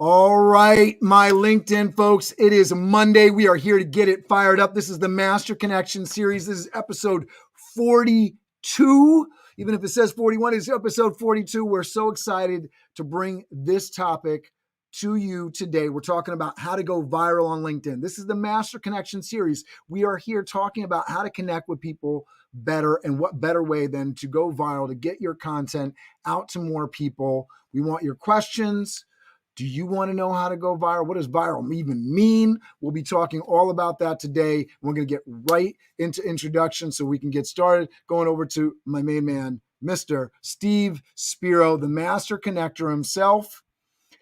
All right, my LinkedIn folks, it is Monday. We are here to get it fired up. This is the Master Connection series. This is episode 42. Even if it says 41, it's episode 42. We're so excited to bring this topic to you today. We're talking about how to go viral on LinkedIn. This is the Master Connection series. We are here talking about how to connect with people better, and what better way than to go viral, to get your content out to more people. We want your questions. Do you want to know how to go viral? What does viral even mean? We'll be talking all about that today. We're going to get right into introduction so we can get started. Going over to my main man, Mr. Steve Spiro, the master connector himself.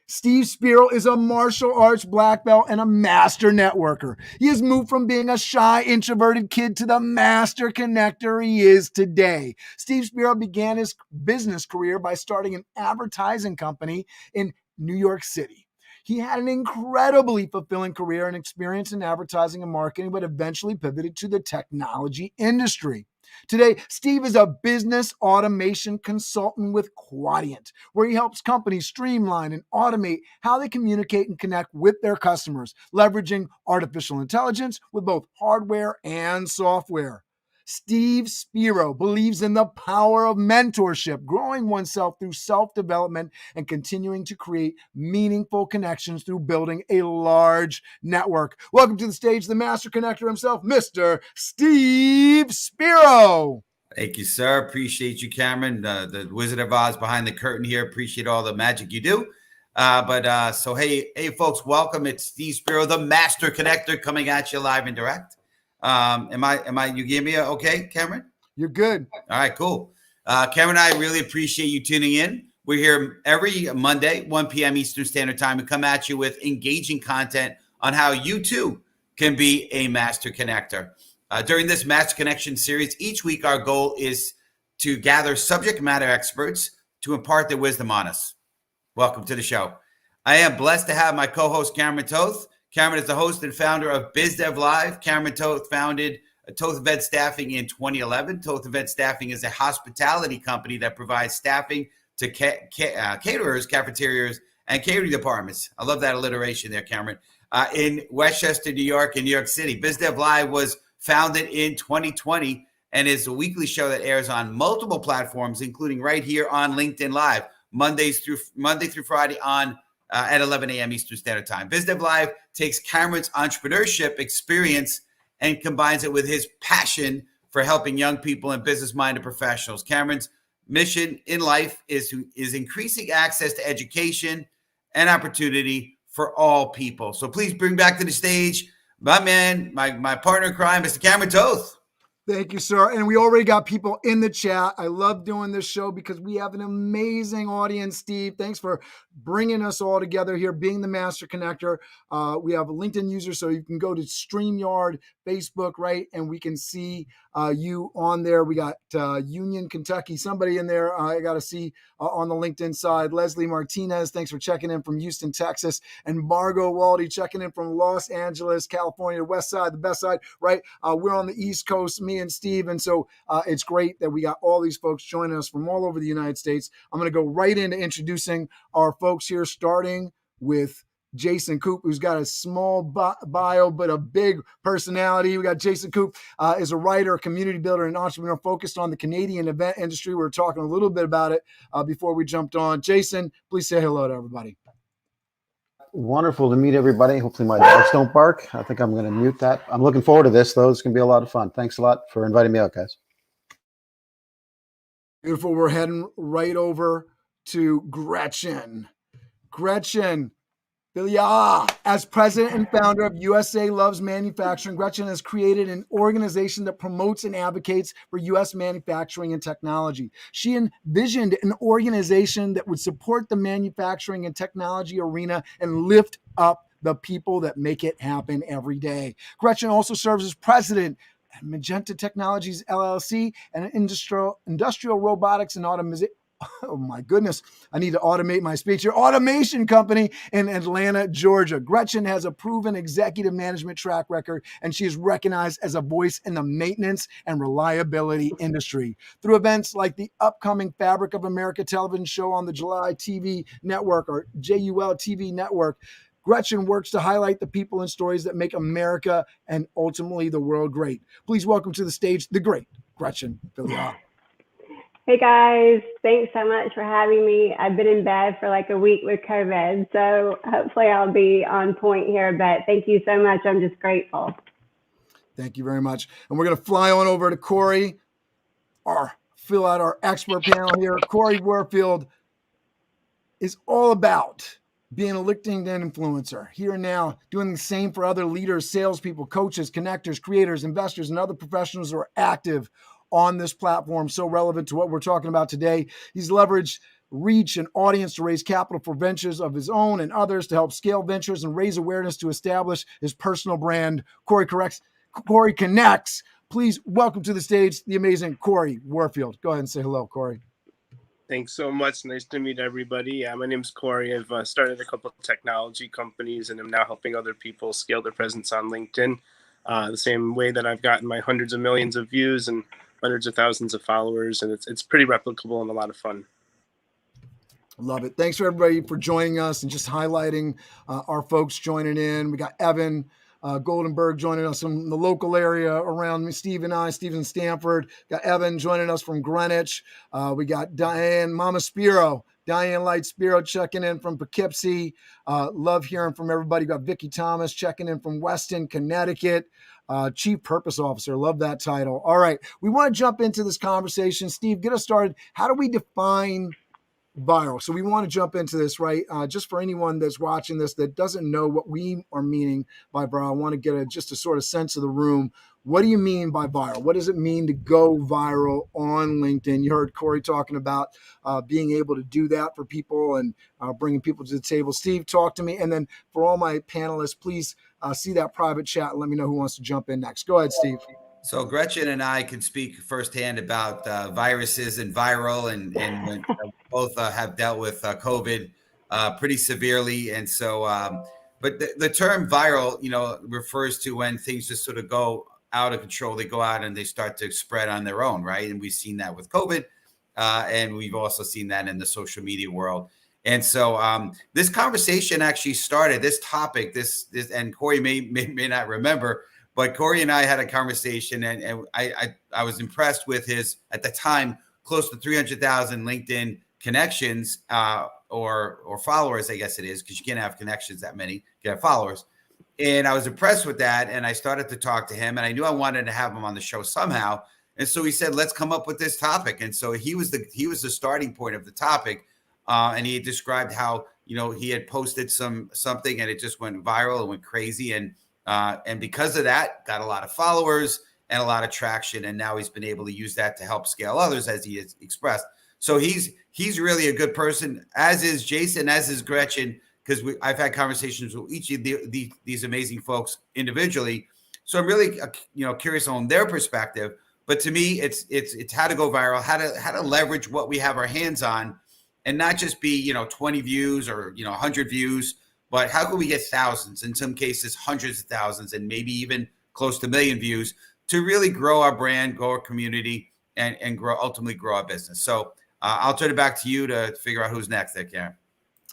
Steve Spiro is a martial arts black belt and a master networker. He has moved from being a shy, introverted kid to the master connector he is today. Steve Spiro began his business career by starting an advertising company in New York City. He had an incredibly fulfilling career and experience in advertising and marketing, but eventually pivoted to the technology industry. Today, Steve is a business automation consultant with Quadient, where he helps companies streamline and automate how they communicate and connect with their customers, leveraging artificial intelligence with both hardware and software. Steve Spiro believes in the power of mentorship, growing oneself through self-development and continuing to create meaningful connections through building a large network. Welcome to the stage, the master connector himself, Mr. Steve Spiro. Thank you, sir. Appreciate you, Cameron. The Wizard of Oz behind the curtain here. Appreciate all the magic you do. So hey, folks, welcome. It's Steve Spiro, the master connector, coming at you live and direct. You give me okay, Cameron? You're good. All right, cool. Cameron and I really appreciate you tuning in. We're here every Monday, 1 p.m. Eastern Standard Time, and come at you with engaging content on how you too can be a master connector. During this Master Connection series, each week our goal is to gather subject matter experts to impart their wisdom on us. Welcome to the show. I am blessed to have my co-host Cameron Toth. Cameron is the host and founder of BizDev Live. Cameron Toth founded Toth Event Staffing in 2011. Toth Event Staffing is a hospitality company that provides staffing to caterers, cafeterias, and catering departments. I love that alliteration there, Cameron. In Westchester, New York, and New York City. BizDev Live was founded in 2020 and is a weekly show that airs on multiple platforms, including right here on LinkedIn Live, Monday through Friday at 11 a.m. Eastern Standard Time. BizDev Live takes Cameron's entrepreneurship experience and combines it with his passion for helping young people and business-minded professionals. Cameron's mission in life is increasing access to education and opportunity for all people. So please bring back to the stage my man, my partner in crime, Mr. Cameron Toth. Thank you, sir. And we already got people in the chat. I love doing this show because we have an amazing audience, Steve. Thanks for bringing us all together here, being the master connector. We have a LinkedIn user, so you can go to StreamYard, Facebook, right? And we can see you on there. We got Union, Kentucky, somebody in there I got to see on the LinkedIn side. Leslie Martinez, thanks for checking in from Houston, Texas. And Margot Waldy checking in from Los Angeles, California, the west side, the best side, right? We're on the East Coast, me and Steve. And so it's great that we got all these folks joining us from all over the United States. I'm going to go right into introducing our folks here, starting with Jason Coop, who's got a small bio, but a big personality. We got Jason Coop is a writer, community builder, and entrepreneur focused on the Canadian event industry. We were talking a little bit about it before we jumped on. Jason, please say hello to everybody. Wonderful to meet everybody. Hopefully my dogs don't bark. I think I'm going to mute that. I'm looking forward to this, though. It's going to be a lot of fun. Thanks a lot for inviting me out, guys. Beautiful. We're heading right over to Gretchen. Gretchen, as president and founder of USA Loves Manufacturing, Gretchen has created an organization that promotes and advocates for U.S. manufacturing and technology. She envisioned an organization that would support the manufacturing and technology arena and lift up the people that make it happen every day. Gretchen also serves as president at Magenta Technologies, LLC, and industrial robotics and Oh my goodness. I need to automate my speech here. Automation company in Atlanta, Georgia. Gretchen has a proven executive management track record, and she is recognized as a voice in the maintenance and reliability industry. Through events like the upcoming Fabric of America television show on the July TV network or JUL TV network, Gretchen works to highlight the people and stories that make America and ultimately the world great. Please welcome to the stage the great Gretchen Filiot. Hey guys, thanks so much for having me. I've been in bed for like a week with COVID, so hopefully I'll be on point here, but thank you so much. I'm just grateful. Thank you very much. And we're going to fly on over to Corey, fill out our expert panel here. Corey Warfield is all about being a LinkedIn influencer here and now, doing the same for other leaders, salespeople, coaches, connectors, creators, investors, and other professionals who are active on this platform, so relevant to what we're talking about today. He's leveraged reach and audience to raise capital for ventures of his own and others to help scale ventures and raise awareness to establish his personal brand. Corey Connects. Please welcome to the stage the amazing Corey Warfield. Go ahead and say hello, Corey. Thanks so much. Nice to meet everybody. My name's Corey. I've started a couple of technology companies and I'm now helping other people scale their presence on LinkedIn. The same way that I've gotten my hundreds of millions of views and hundreds of thousands of followers, and it's pretty replicable and a lot of fun. Love it. Thanks for everybody for joining us and just highlighting our folks joining in. We got Evan Goldenberg joining us from the local area around me, Steve and I, Steve in Stanford. Got Evan joining us from Greenwich. We got Diane Light Spiro checking in from Poughkeepsie. Love hearing from everybody. Got Vicki Thomas checking in from Weston, Connecticut. Chief Purpose Officer. Love that title. All right. We want to jump into this conversation. Steve, get us started. How do we define viral? So we want to jump into this, right? Just for anyone that's watching this that doesn't know what we are meaning by viral, I want to get just a sort of sense of the room. What do you mean by viral? What does it mean to go viral on LinkedIn? You heard Corey talking about being able to do that for people and bringing people to the table. Steve, talk to me. And then for all my panelists, please see that private chat and let me know who wants to jump in next. Go ahead, Steve. So Gretchen and I can speak firsthand about viruses and viral, and when, both have dealt with COVID pretty severely. And so, but the term viral, refers to when things just sort of go out of control. They go out and they start to spread on their own, right? And we've seen that with COVID, and we've also seen that in the social media world. And so this conversation actually started, this topic, this and Corey may not remember, but Corey and I had a conversation, and I was impressed with his, at the time, close to 300,000 LinkedIn connections or followers, I guess it is, because you can't have connections that many, you can have followers. And I was impressed with that, and I started to talk to him, and I knew I wanted to have him on the show somehow. And so he said, let's come up with this topic. And so he was the starting point of the topic. And he described how, he had posted something and it just went viral and went crazy. And because of that, got a lot of followers and a lot of traction. And now he's been able to use that to help scale others, as he has expressed. So he's really a good person, as is Jason, as is Gretchen, because I've had conversations with each of these amazing folks individually. So I'm really, curious on their perspective. But to me, it's how to go viral, how to leverage what we have our hands on, and not just be, 20 views or, 100 views, but how can we get thousands, in some cases, hundreds of thousands, and maybe even close to 1 million views to really grow our brand, grow our community, and ultimately grow our business. So I'll turn it back to you to figure out who's next there, Karen.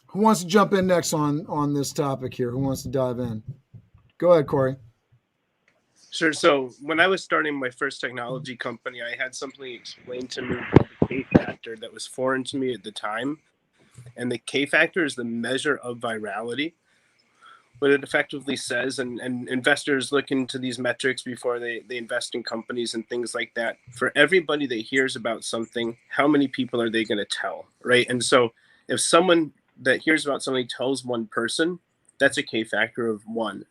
Who wants to jump in next on this topic here? Who wants to dive in? Go ahead, Corey. Sure. So when I was starting my first technology company, I had something explained to me called the K factor that was foreign to me at the time. And the K factor is the measure of virality. What it effectively says, and investors look into these metrics before they invest in companies and things like that. For everybody that hears about something, how many people are they going to tell, right? And so if someone that hears about something tells one person, that's a K factor of 1.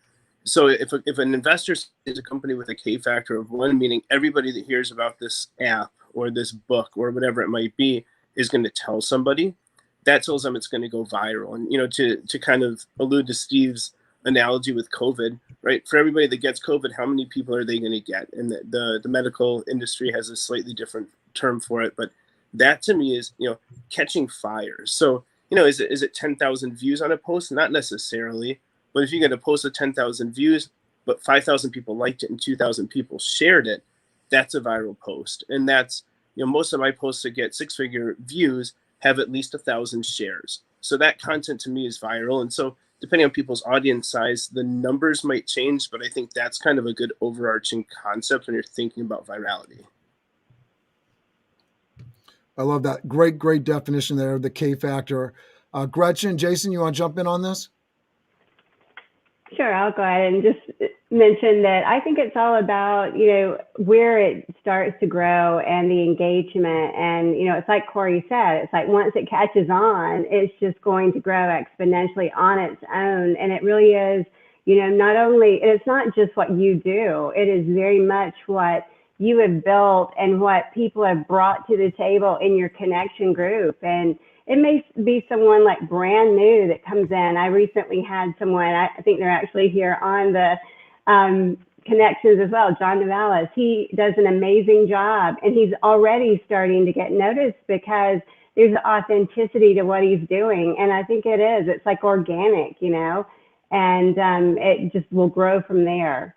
So if an investor is a company with a K factor of 1, meaning everybody that hears about this app or this book or whatever it might be is going to tell somebody, that tells them it's going to go viral. And, to kind of allude to Steve's analogy with COVID, right? For everybody that gets COVID, how many people are they going to get? And the medical industry has a slightly different term for it, but that to me is, catching fire. So, is it 10,000 views on a post? Not necessarily, but if you get a post of 10,000 views, but 5,000 people liked it and 2,000 people shared it, that's a viral post. And that's, most of my posts that get 6-figure views have at least 1,000 shares. So that content to me is viral. And so depending on people's audience size, the numbers might change, but I think that's kind of a good overarching concept when you're thinking about virality. I love that. Great definition there, the K factor. Gretchen, Jason, you want to jump in on this? Sure, I'll go ahead and just mention that I think it's all about, where it starts to grow and the engagement. And, it's like Corey said, it's like once it catches on, it's just going to grow exponentially on its own. And it really is, not only, it's not just what you do, it is very much what you have built and what people have brought to the table in your connection group. And it may be someone like brand new that comes in. I recently had someone, I think they're actually here on the connections as well, John Navalis. He does an amazing job, and he's already starting to get noticed because there's authenticity to what he's doing. And I think it is. It's like organic, and it just will grow from there.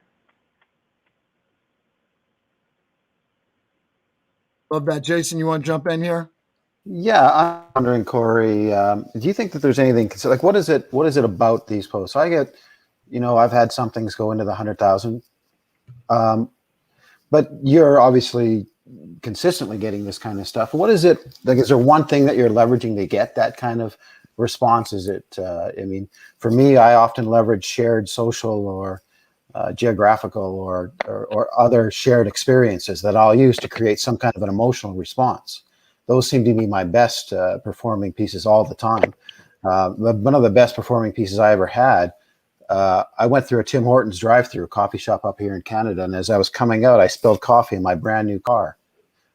Love that. Jason, you want to jump in here? Yeah, I'm wondering, Corey, do you think that there's anything like what is it about these posts? I get, I've had some things go into the 100,000, but you're obviously consistently getting this kind of stuff. What is it like? Is there one thing that you're leveraging to get that kind of response? Is it? For me, I often leverage shared social or geographical or other shared experiences that I'll use to create some kind of an emotional response. Those seem to be my best performing pieces all the time. One of the best performing pieces I ever had, I went through a Tim Hortons drive-through coffee shop up here in Canada, and as I was coming out, I spilled coffee in my brand new car.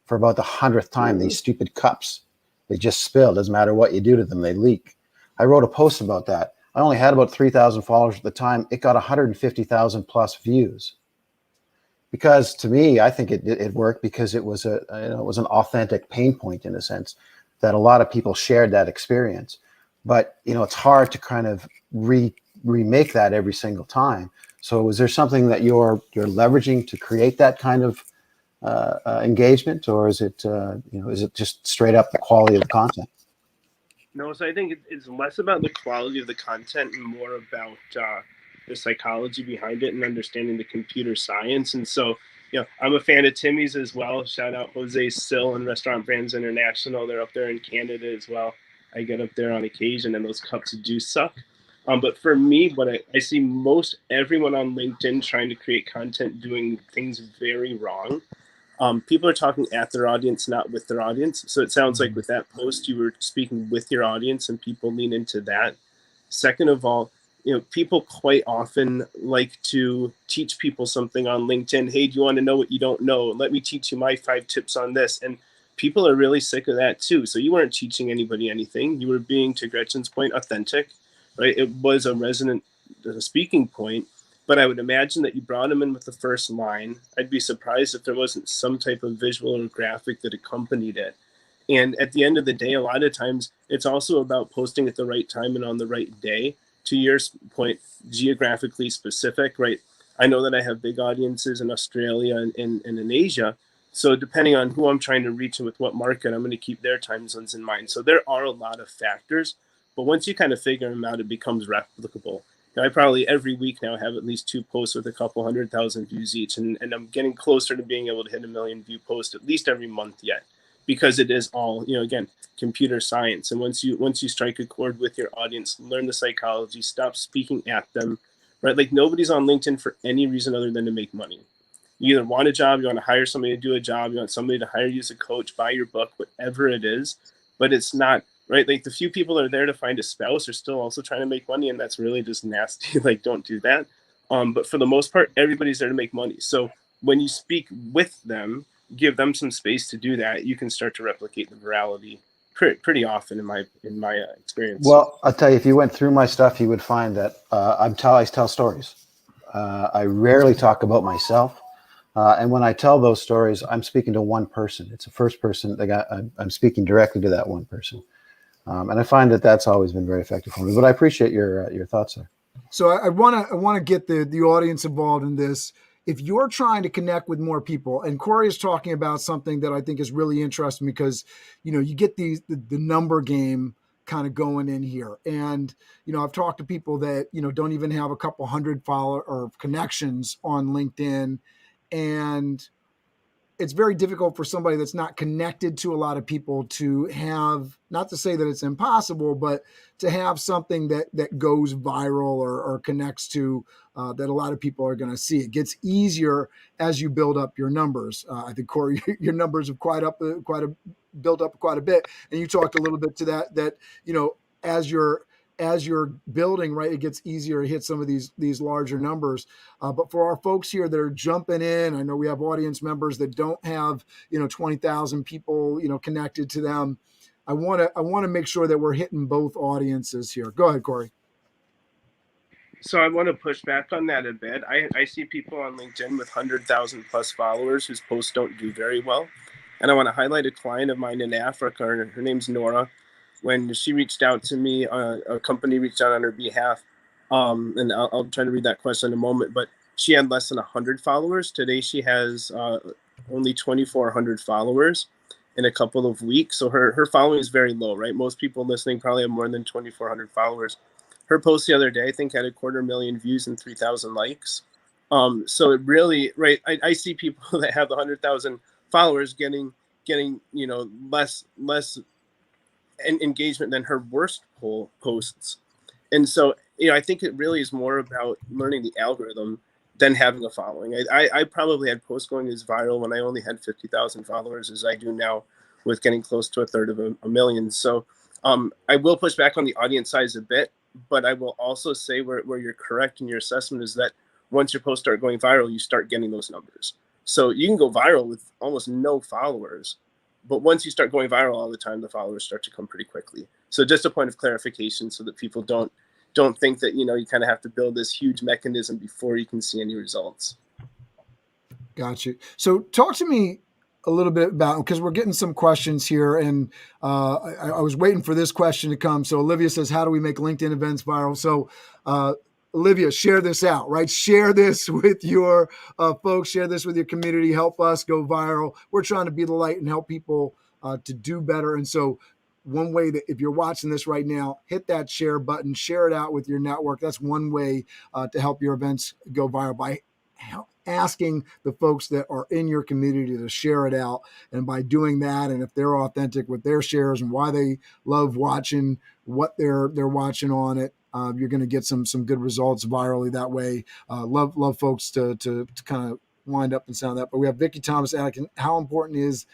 For about the 100th time, these stupid cups, they just spill. Doesn't matter what you do to them, they leak. I wrote a post about that. I only had about 3,000 followers at the time. It got 150,000 plus views. Because to me, I think it worked because it was it was an authentic pain point in a sense that a lot of people shared that experience. But it's hard to kind of remake that every single time. So is there something that you're leveraging to create that kind of engagement, or is it just straight up the quality of the content? No, so I think it's less about the quality of the content and more about the psychology behind it and understanding the computer science. And so, I'm a fan of Timmy's as well. Shout out Jose Sill and Restaurant Brands International. They're up there in Canada as well. I get up there on occasion, and those cups do suck. But for me, what I see most everyone on LinkedIn trying to create content doing things very wrong. People are talking at their audience, not with their audience. So it sounds like with that post, you were speaking with your audience and people lean into that. Second of all, people quite often like to teach people something on LinkedIn. Hey, do you want to know what you don't know? Let me teach you my 5 tips on this. And people are really sick of that too. So you weren't teaching anybody anything. You were being, to Gretchen's point, authentic, right? It was a resonant speaking point. But I would imagine that you brought them in with the first line. I'd be surprised if there wasn't some type of visual or graphic that accompanied it. And at the end of the day, a lot of times it's also about posting at the right time and on the right day. To your point, geographically specific, right? I know that I have big audiences in Australia and in Asia. So depending on who I'm trying to reach and with what market, I'm going to keep their time zones in mind. So there are a lot of factors. But once you kind of figure them out, it becomes replicable. I probably every week now have at least 2 posts with a couple 100,000 views each. And I'm getting closer to being able to hit 1 million view post at least every month yet, because it is all, again, computer science. And once you strike a chord with your audience, learn the psychology, stop speaking at them, right? Like nobody's on LinkedIn for any reason other than to make money. You either want a job, you want to hire somebody to do a job, you want somebody to hire you as a coach, buy your book, whatever it is, but it's not, right? Like the few people that are there to find a spouse are still also trying to make money, and that's really just nasty. Like, don't do that. But for the most part, everybody's there to make money. So when you speak with them, give them some space to do that, you can start to replicate the virality pretty often in my experience. Well, I'll tell you, if you went through my stuff, you would find that I tell stories. I rarely talk about myself. And when I tell those stories, I'm speaking to one person. It's a first person. I'm speaking directly to that one person. And I find that that's always been very effective for me. But I appreciate your thoughts there. So I want to get the audience involved in this. If you're trying to connect with more people, and Corey is talking about something that I think is really interesting because, you get the number game kind of going in here. And, I've talked to people that, don't even have a couple hundred follow or connections on LinkedIn. And it's very difficult for somebody that's not connected to a lot of people to have, not to say that it's impossible, but to have something that goes viral or connects to that a lot of people are going to see. It gets easier as you build up your numbers. I think, Corey, your numbers have built up quite a bit. And you talked a little bit to that, as you're building, right, it gets easier to hit some of these larger numbers. But for our folks here that are jumping in, I know we have audience members that don't have 20,000 people connected to them. I want to make sure that we're hitting both audiences here. Go ahead, Corey. So I want to push back on that a bit. I see people on LinkedIn with 100,000 plus followers whose posts don't do very well. And I want to highlight a client of mine in Africa. Her name's Nora. When she reached out to me, a company reached out on her behalf. And I'll try to read that question in a moment. But she had less than 100 followers. Today she has only 2,400 followers in a couple of weeks. So her following is very low, right? Most people listening probably have more than 2,400 followers. Her post the other day, I think, had 250,000 views and 3,000 likes. So it really, right? I see people that have 100,000 followers getting less engagement than her worst posts. And so, I think it really is more about learning the algorithm than having a following. I probably had posts going as viral when I only had 50,000 followers as I do now with getting close to a third of a million. So I will push back on the audience size a bit, but I will also say where you're correct in your assessment is that once your posts start going viral, you start getting those numbers. So you can go viral with almost no followers, but once you start going viral all the time, the followers start to come pretty quickly. So just a point of clarification so that people don't think that, you kind of have to build this huge mechanism before you can see any results. Got you. So talk to me a little bit about, because we're getting some questions here, and I was waiting for this question to come. So Olivia says, how do we make LinkedIn events viral? So Olivia, share this out, right? Share this with your folks, share this with your community, help us go viral. We're trying to be the light and help people to do better. And so one way that, if you're watching this right now, hit that share button, share it out with your network. That's one way to help your events go viral, by asking the folks that are in your community to share it out. And by doing that, and if they're authentic with their shares and why they love watching what they're watching on it, you're going to get some good results virally that way. Love folks to kind of wind up and sound that. But we have Vicky Thomas asking, how important is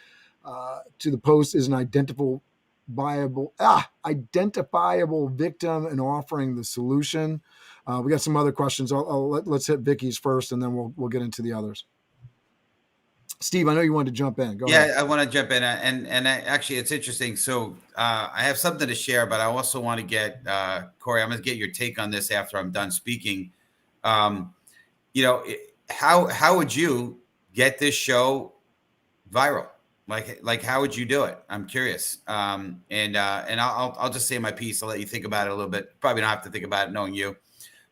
to the post is an identifiable victim and offering the solution. We got some other questions. Let's hit Vicky's first, and then we'll get into the others. Steve, I know you wanted to jump in. Go ahead. Yeah, I want to jump in, and actually, it's interesting. So I have something to share, but I also want to get Corey. I'm going to get your take on this after I'm done speaking. How would you get this show viral? Like how would you do it? I'm curious. And I'll just say my piece. I'll let you think about it a little bit. Probably don't have to think about it knowing you,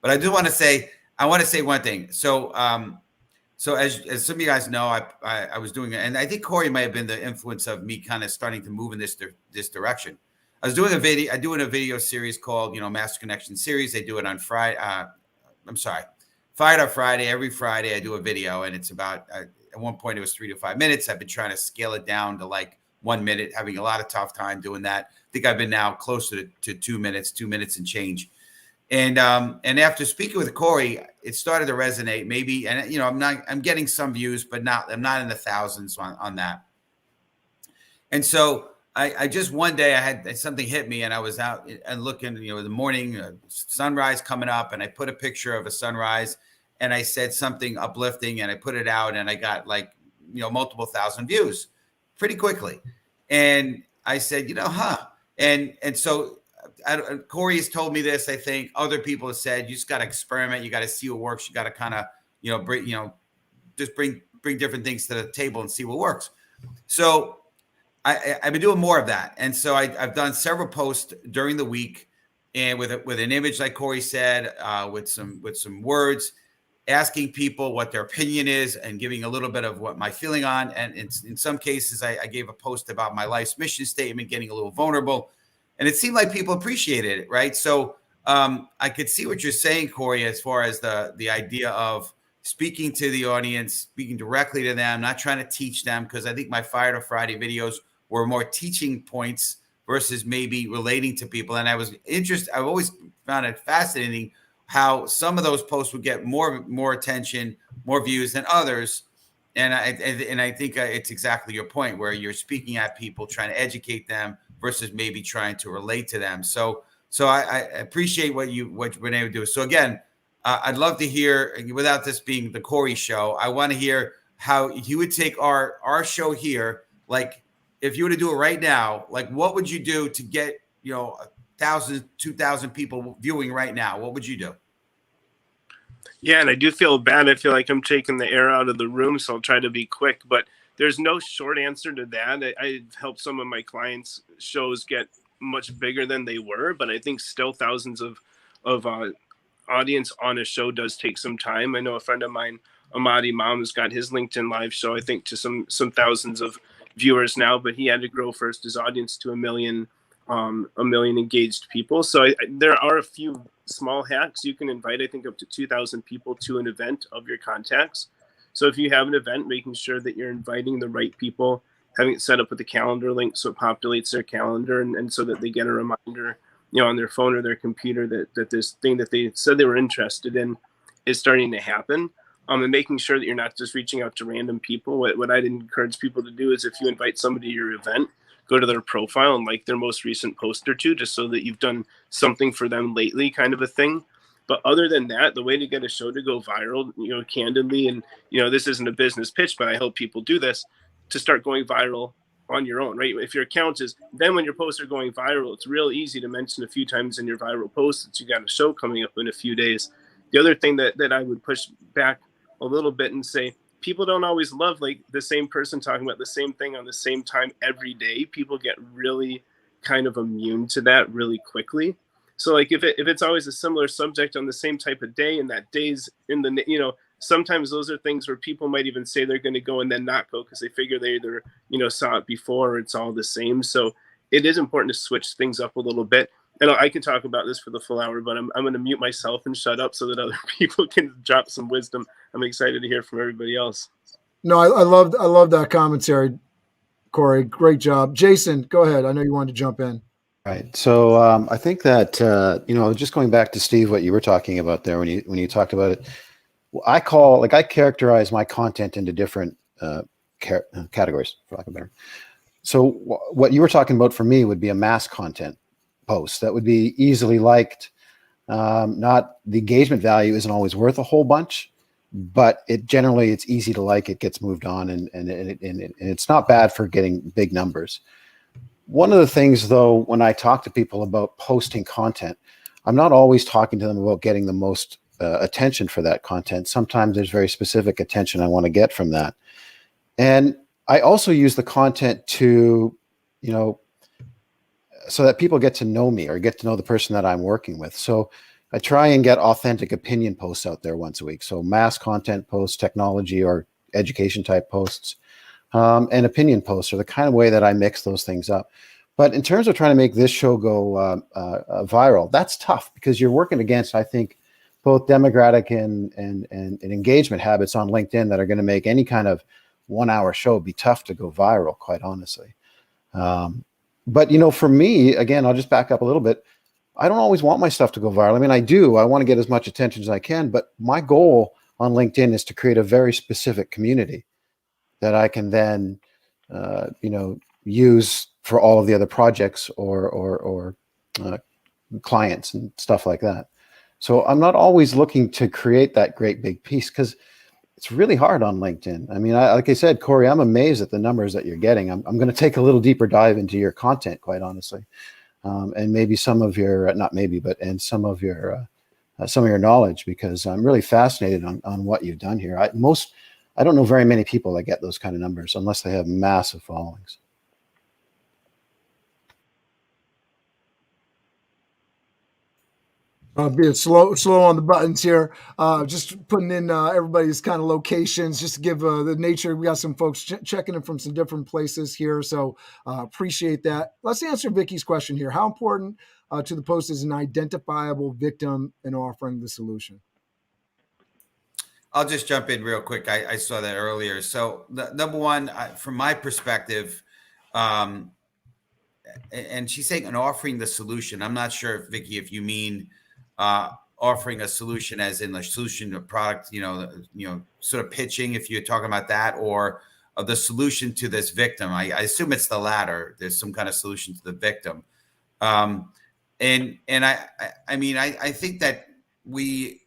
but I do want to say, one thing. So as some of you guys know, I was doing it, and I think Corey might have been the influence of me kind of starting to move in this direction. I was doing a video series called, Master Connection series. They do it on Friday. Fired Up Friday. Every Friday I do a video, and it's about, at one point it was 3 to 5 minutes. I've been trying to scale it down to like 1 minute, having a lot of tough time doing that. I think I've been now closer to 2 minutes and change. And after speaking with Corey, it started to resonate. Maybe, and I'm getting some views, but I'm not in the thousands on that. And so I just, one day I had something hit me, and I was out and looking, in the morning, sunrise coming up, and I put a picture of a sunrise, and I said something uplifting, and I put it out, and I got multiple thousand views pretty quickly. And I said, and so Corey has told me this. I think other people have said, you just got to experiment. You got to see what works. You got to kind of, bring bring different things to the table and see what works. So I've been doing more of that. And so I've done several posts during the week, and with an image, like Corey said, with some words, asking people what their opinion is and giving a little bit of what my feeling on. And in some cases, I gave a post about my life's mission statement, getting a little vulnerable. And it seemed like people appreciated it, right? So I could see what you're saying, Corey, as far as the idea of speaking to the audience, speaking directly to them, not trying to teach them, because I think my Fire to Friday videos were more teaching points versus maybe relating to people. And I was interested. I've always found it fascinating how some of those posts would get more attention, more views than others. And I think it's exactly your point, where you're speaking at people, trying to educate them versus maybe trying to relate to them. So I appreciate what you've been able to do. So again, I'd love to hear, without this being the Corey show, I want to hear how you would take our show here. Like, if you were to do it right now, like, what would you do to get, 1,000, 2,000 people viewing right now? What would you do? Yeah, and I do feel bad. I feel like I'm taking the air out of the room, so I'll try to be quick. But there's no short answer to that. I've helped some of my clients' shows get much bigger than they were, but I think still thousands of audience on a show does take some time. I know a friend of mine, Ahmadi Mom's got his LinkedIn live show, I think, to some thousands of viewers now, but he had to grow first his audience to a million engaged people. So there are a few small hacks. You can invite, I think, up to 2,000 people to an event of your contacts. So if you have an event, making sure that you're inviting the right people, having it set up with a calendar link so it populates their calendar, and so that they get a reminder, on their phone or their computer that this thing that they said they were interested in is starting to happen. And making sure that you're not just reaching out to random people. What I'd encourage people to do is, if you invite somebody to your event, go to their profile and like their most recent post or two, just so that you've done something for them lately, kind of a thing. But other than that, the way to get a show to go viral, candidly, and, this isn't a business pitch, but I help people do this, to start going viral on your own, right? If your account is, then when your posts are going viral, it's real easy to mention a few times in your viral posts that you got a show coming up in a few days. The other thing that I would push back a little bit and say, people don't always love like the same person talking about the same thing on the same time every day. People get really kind of immune to that really quickly. So like if it's always a similar subject on the same type of day, and that day's in the, sometimes those are things where people might even say they're going to go and then not go because they figure they either, saw it before, or it's all the same. So it is important to switch things up a little bit. And I can talk about this for the full hour, but I'm going to mute myself and shut up so that other people can drop some wisdom. I'm excited to hear from everybody else. No, I love that commentary, Corey. Great job. Jason, go ahead. I know you wanted to jump in. Right. So I think that, just going back to Steve, what you were talking about there when you talked about it, I characterize my content into different categories, for lack of a better. So what you were talking about for me would be a mass content post that would be easily liked. Not the engagement value isn't always worth a whole bunch, but it's easy to like. It gets moved on, and it's not bad for getting big numbers. One of the things, though, when I talk to people about posting content, I'm not always talking to them about getting the most attention for that content. Sometimes there's very specific attention I want to get from that. And I also use the content to, so that people get to know me or get to know the person that I'm working with. So I try and get authentic opinion posts out there once a week. So mass content posts, technology or education type posts, and opinion posts are the kind of way that I mix those things up. But in terms of trying to make this show go viral, that's tough because you're working against, I think, both demographic and engagement habits on LinkedIn that are going to make any kind of 1 hour show be tough to go viral, quite honestly. But, for me, again, I'll just back up a little bit. I don't always want my stuff to go viral. I mean, I do. I want to get as much attention as I can. But my goal on LinkedIn is to create a very specific community that I can then, use for all of the other projects or clients and stuff like that. So I'm not always looking to create that great big piece because it's really hard on LinkedIn. I mean, like I said, Corey, I'm amazed at the numbers that you're getting. I'm going to take a little deeper dive into your content, quite honestly, and maybe some of your, not maybe, but and some of your knowledge, because I'm really fascinated on what you've done here. I don't know very many people that get those kind of numbers unless they have massive followings. Being slow on the buttons here. Just putting in everybody's kind of locations, just to give the nature. We got some folks checking in from some different places here, so appreciate that. Let's answer Vicky's question here. How important to the post is an identifiable victim in offering the solution? I'll just jump in real quick. I saw that earlier. So number one, from my perspective, and she's saying an offering the solution. I'm not sure, Vicky, if you mean offering a solution as in the solution to product, sort of pitching, if you're talking about that, or the solution to this victim. I assume it's the latter. There's some kind of solution to the victim. And I mean, I think that we,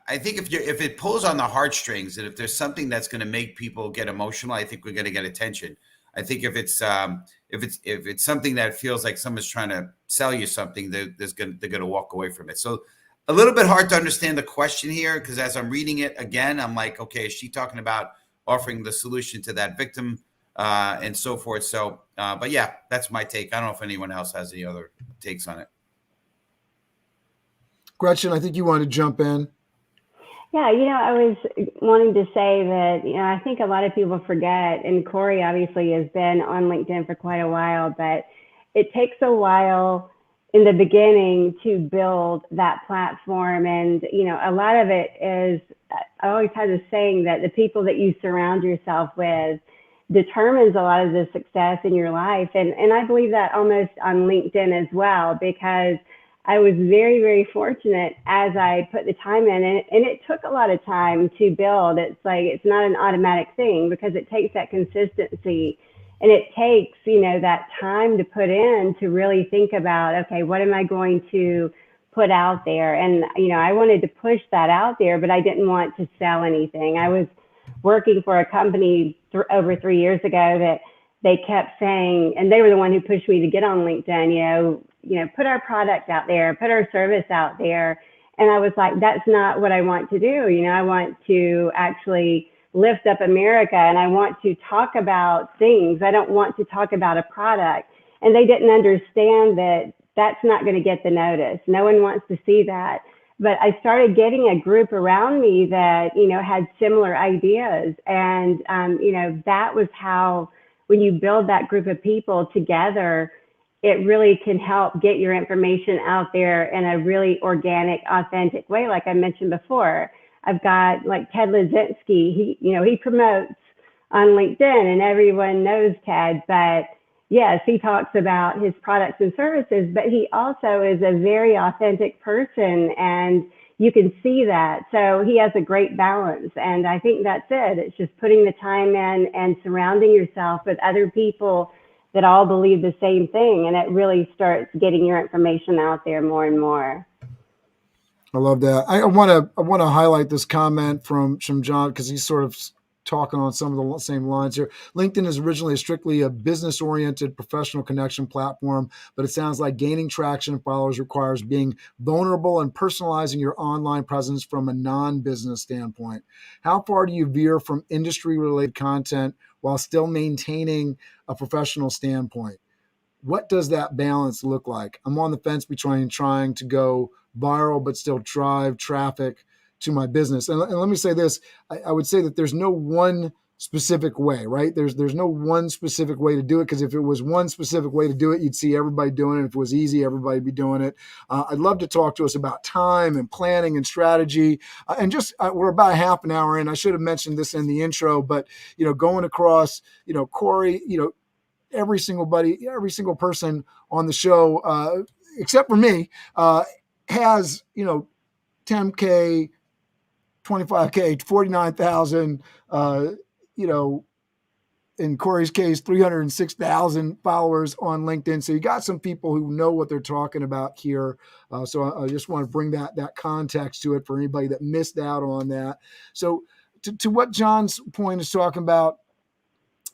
I think if it pulls on the heartstrings, and if there's something that's going to make people get emotional, I think we're going to get attention. I think if it's something that feels like someone's trying to sell you something, they're going to walk away from it. So a little bit hard to understand the question here, because as I'm reading it again, I'm like, okay, is she talking about offering the solution to that victim and so forth? So, but yeah, that's my take. I don't know if anyone else has any other takes on it. Gretchen, I think you wanted to jump in. Yeah, I was wanting to say that, I think a lot of people forget, and Corey obviously has been on LinkedIn for quite a while, but it takes a while in the beginning to build that platform. And, a lot of it is, I always have this saying that the people that you surround yourself with determines a lot of the success in your life. And I believe that almost on LinkedIn as well, because I was very, very fortunate as I put the time in, and it took a lot of time to build. It's not an automatic thing, because it takes that consistency, and it takes, that time to put in to really think about, okay, what am I going to put out there? And, I wanted to push that out there, but I didn't want to sell anything. I was working for a company over 3 years ago that they kept saying, and they were the one who pushed me to get on LinkedIn, put our product out there, put our service out there. And I was like, that's not what I want to do. I want to actually lift up America, and I want to talk about things. I don't want to talk about a product. And they didn't understand that that's not going to get the notice. No one wants to see that. But I started getting a group around me that, had similar ideas. And, that was how, when you build that group of people together, it really can help get your information out there in a really organic, authentic way. Like I mentioned before, I've got like Ted Lizinski, he promotes on LinkedIn, and everyone knows Ted, but yes, he talks about his products and services, but he also is a very authentic person, and you can see that. So he has a great balance. And I think that's it. It's just putting the time in and surrounding yourself with other people that all believe the same thing. And it really starts getting your information out there more and more. I love that. I want to highlight this comment from John, because he's sort of talking on some of the same lines here. LinkedIn is originally strictly a business-oriented professional connection platform, but it sounds like gaining traction and followers requires being vulnerable and personalizing your online presence from a non-business standpoint. How far do you veer from industry-related content while still maintaining a professional standpoint? What does that balance look like? I'm on the fence between trying to go viral but still drive traffic to my business. And let me say this, I would say that there's no one specific way, right? There's no one specific way to do it, because if it was one specific way to do it, you'd see everybody doing it. If it was easy, everybody'd be doing it. I'd love to talk to us about time and planning and strategy. And just we're about half an hour in. I should have mentioned this in the intro, but going across, Corey, every single person on the show, except for me, has 10K, 25K, 49,000, in Corey's case, 306,000 followers on LinkedIn. So you got some people who know what they're talking about here. So I just want to bring that context to it for anybody that missed out on that. So to what John's point is talking about,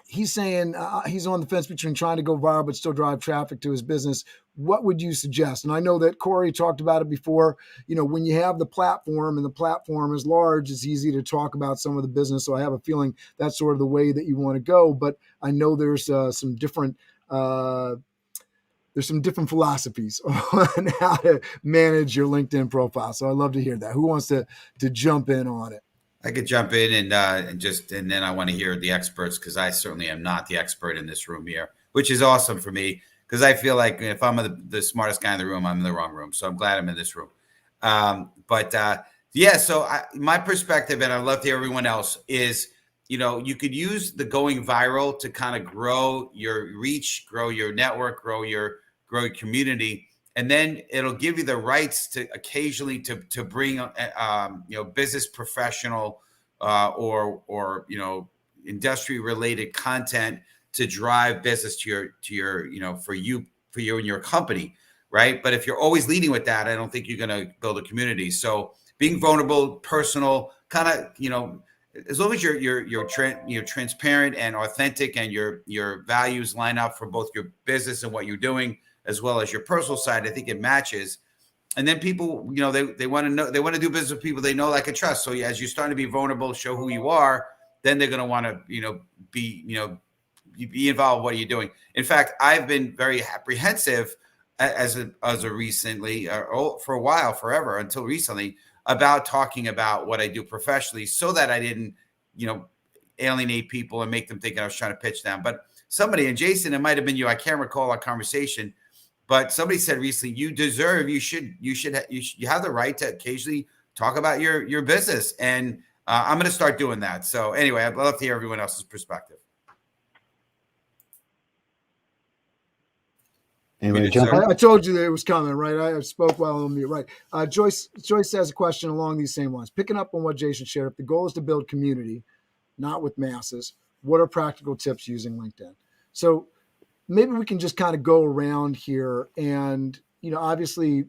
he's saying he's on the fence between trying to go viral but still drive traffic to his business. what would you suggest? And I know that Corey talked about it before. When you have the platform and the platform is large, it's easy to talk about some of the business. So I have a feeling that's sort of the way that you want to go. But I know there's some different philosophies on how to manage your LinkedIn profile. So I'd love to hear that. Who wants to jump in on it? I could jump in and then I want to hear the experts, because I certainly am not the expert in this room here, which is awesome for me, because I feel like if I'm the smartest guy in the room, I'm in the wrong room. So I'm glad I'm in this room. So my perspective, and I'd love to hear everyone else, is, you could use the going viral to kind of grow your reach, grow your network, grow your community. And then it'll give you the rights to occasionally to bring, business professional or industry related content to drive business to your for you and your company, right? But if you're always leading with that, I don't think you're going to build a community. So being vulnerable, personal, kind of, as long as you're transparent and authentic, and your values line up for both your business and what you're doing, as well as your personal side, I think it matches. And then people, they want to know, they want to do business with people they know, like, and trust. So as you're starting to be vulnerable, show who you are, then they're going to want to, be involved in what you're doing. In fact, I've been very apprehensive as a recently, for a while, forever, until recently, about talking about what I do professionally, so that I didn't, alienate people and make them think I was trying to pitch them. But somebody, and Jason, it might've been you, I can't recall our conversation, but somebody said recently, you have the right to occasionally talk about your business. And I'm going to start doing that. So anyway, I'd love to hear everyone else's perspective. Anyway, I told you that it was coming, right? I spoke while on mute, right? Joyce has a question along these same lines. Picking up on what Jason shared, if the goal is to build community, not with masses, what are practical tips using LinkedIn? So maybe we can just kind of go around here, and, obviously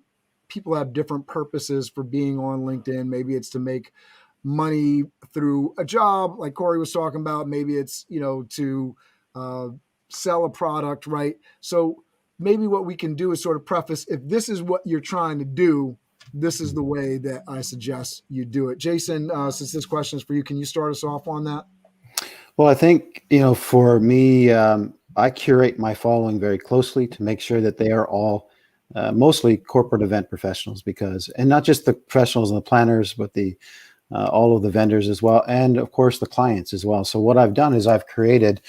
people have different purposes for being on LinkedIn. Maybe it's to make money through a job, like Corey was talking about. Maybe it's, to sell a product, right? So maybe what we can do is sort of preface, if this is what you're trying to do, this is the way that I suggest you do it. Jason, since this question is for you, can you start us off on that? Well, I think, for me, I curate my following very closely to make sure that they are all mostly corporate event professionals, and not just the professionals and the planners, but all of the vendors as well. And of course the clients as well. So what I've done is I've created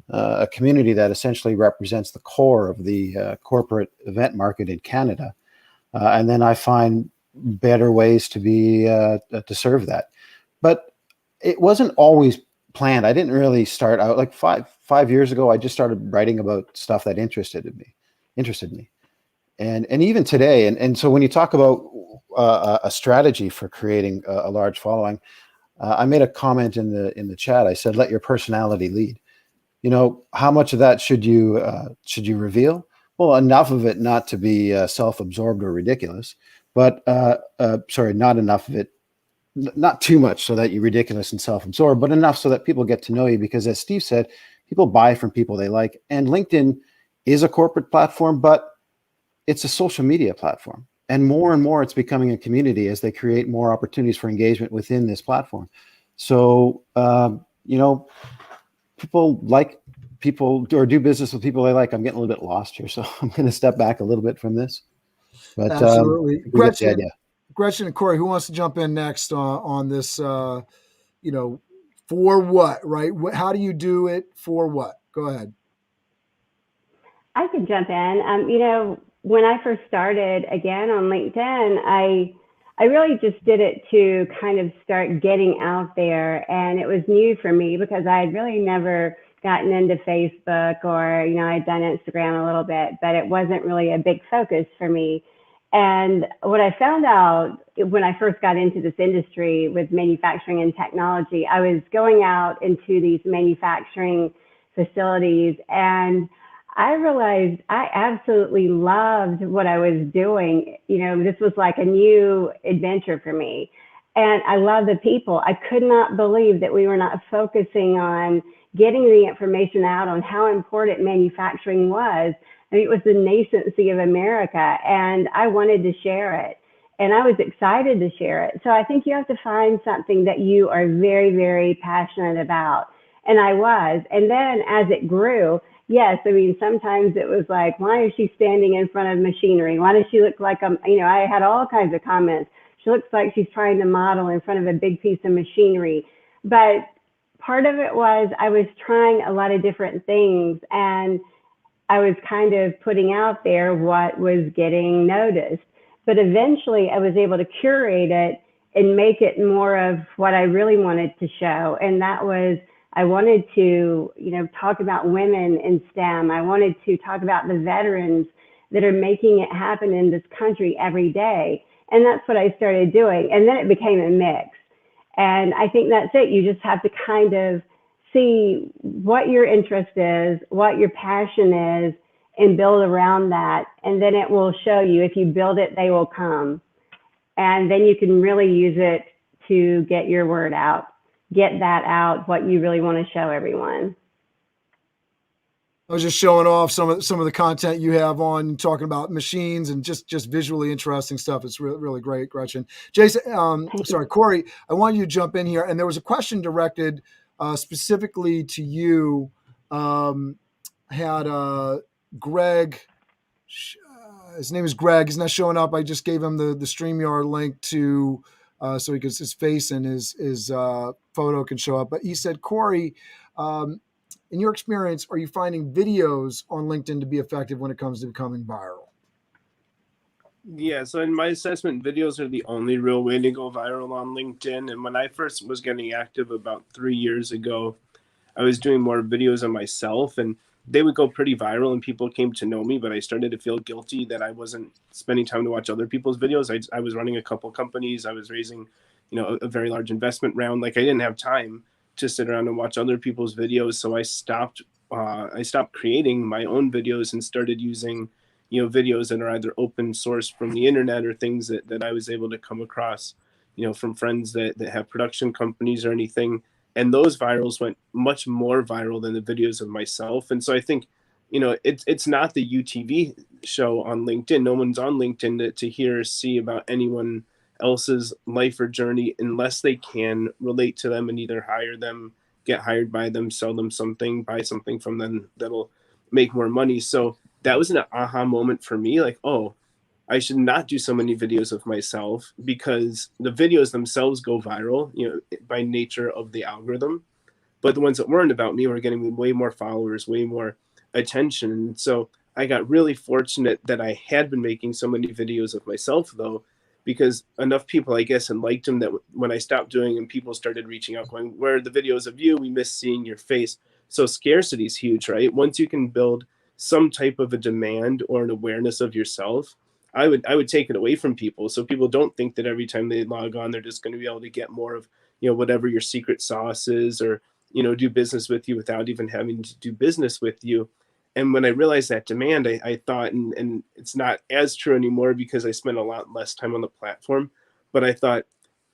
a community that essentially represents the core of the corporate event market in Canada. And then I find better ways to serve that. But it wasn't always planned. I didn't really start out, like five years ago. I just started writing about stuff that interested me. And even today. And so when you talk about a strategy for creating a large following, I made a comment in the chat. I said, let your personality lead. How much of that should you reveal? Well, enough of it not to be self-absorbed or ridiculous, but not enough of it, not too much so that you're ridiculous and self-absorbed, but enough so that people get to know you. Because as Steve said, people buy from people they like, and LinkedIn is a corporate platform, but it's a social media platform. And more it's becoming a community as they create more opportunities for engagement within this platform. So, people like people or do business with people they like. I'm getting a little bit lost here, so I'm going to step back a little bit from this. But absolutely, Gretchen and Corey, who wants to jump in next on this? For what, right? How do you do it for what? Go ahead. I can jump in. When I first started again on LinkedIn, I really just did it to kind of start getting out there. And it was new for me because I had really never gotten into Facebook, or, I'd done Instagram a little bit, but it wasn't really a big focus for me. And what I found out when I first got into this industry with manufacturing and technology, I was going out into these manufacturing facilities, and I realized I absolutely loved what I was doing. This was like a new adventure for me. And I love the people. I could not believe that we were not focusing on getting the information out on how important manufacturing was, I mean, it was the nascency of America, and I wanted to share it. And I was excited to share it. So I think you have to find something that you are very, very passionate about. And I was. And then as it grew, yes, I mean, sometimes it was like, why is she standing in front of machinery? Why does she look like, I had all kinds of comments. She looks like she's trying to model in front of a big piece of machinery. But part of it was I was trying a lot of different things, and I was kind of putting out there what was getting noticed. But eventually I was able to curate it and make it more of what I really wanted to show. And that was, I wanted to, talk about women in STEM. I wanted to talk about the veterans that are making it happen in this country every day. And that's what I started doing. And then it became a mix. And I think that's it. You just have to kind of see what your interest is, what your passion is, and build around that. And then it will show you. If you build it, they will come. And then you can really use it to get your word out, get that out, what you really want to show everyone. I was just showing off some of the content you have on, talking about machines and just visually interesting stuff. It's really great, Gretchen. Jason, Corey, I want you to jump in here. And there was a question directed specifically to you. Had Greg, his name is Greg. He's not showing up. I just gave him the StreamYard link to so he his face and his photo can show up. But he said, Corey, in your experience, are you finding videos on LinkedIn to be effective when it comes to becoming viral? Yeah, so in my assessment, videos are the only real way to go viral on LinkedIn. And when I first was getting active about 3 years ago, I was doing more videos of myself, and they would go pretty viral and people came to know me, but I started to feel guilty that I wasn't spending time to watch other people's videos. I was running a couple companies. I was raising, a very large investment round. Like, I didn't have time to sit around and watch other people's videos. So I stopped creating my own videos and started using, videos that are either open source from the internet or things that I was able to come across, from friends that have production companies or anything. And those virals went much more viral than the videos of myself. And so I think, it's not the UTV show on LinkedIn. No one's on LinkedIn to hear or see about anyone else's life or journey unless they can relate to them and either hire them, get hired by them, sell them something, buy something from them that'll make more money. So that was an aha moment for me. Like, oh, I should not do so many videos of myself, because the videos themselves go viral, by nature of the algorithm. But the ones that weren't about me were getting way more followers, way more attention. And so I got really fortunate that I had been making so many videos of myself, though, because enough people, I guess, had liked them that when I stopped doing them, people started reaching out going, where are the videos of you? We miss seeing your face. So scarcity is huge, right? Once you can build some type of a demand or an awareness of yourself, I would take it away from people. So people don't think that every time they log on, they're just going to be able to get more of, whatever your secret sauce is, or, do business with you without even having to do business with you. And when I realized that demand, I thought, and it's not as true anymore because I spend a lot less time on the platform, but I thought,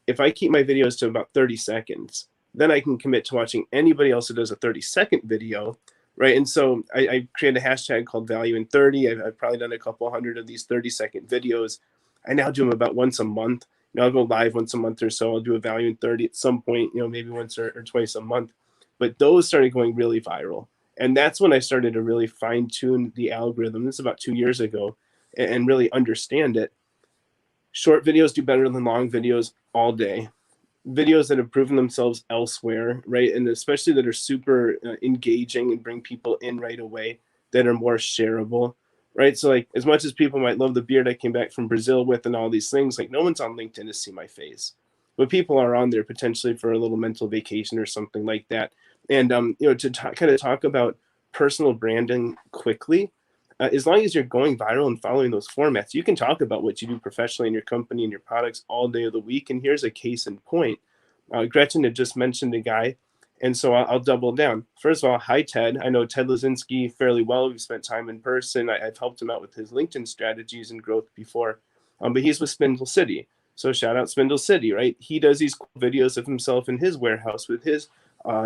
if I keep my videos to about 30 seconds, then I can commit to watching anybody else who does a 30-second video, right? And so I created a hashtag called Value in 30. I've probably done a couple hundred of these 30-second videos. I now do them about once a month. I'll go live once a month or so. I'll do a Value in 30 at some point, maybe once or twice a month. But those started going really viral. And that's when I started to really fine tune the algorithm. This is about 2 years ago, and really understand it. Short videos do better than long videos all day. Videos that have proven themselves elsewhere, right? And especially that are super engaging and bring people in right away, that are more shareable, right? So like, as much as people might love the beard I came back from Brazil with and all these things, like, no one's on LinkedIn to see my face, but people are on there potentially for a little mental vacation or something like that. And, to kind of talk about personal branding quickly, as long as you're going viral and following those formats, you can talk about what you do professionally in your company and your products all day of the week. And here's a case in point. Gretchen had just mentioned a guy, and so I'll double down. First of all, hi, Ted. I know Ted Lazinski fairly well. We've spent time in person. I've helped him out with his LinkedIn strategies and growth before, but he's with Spindle City. So shout out Spindle City, right? He does these cool videos of himself in his warehouse with his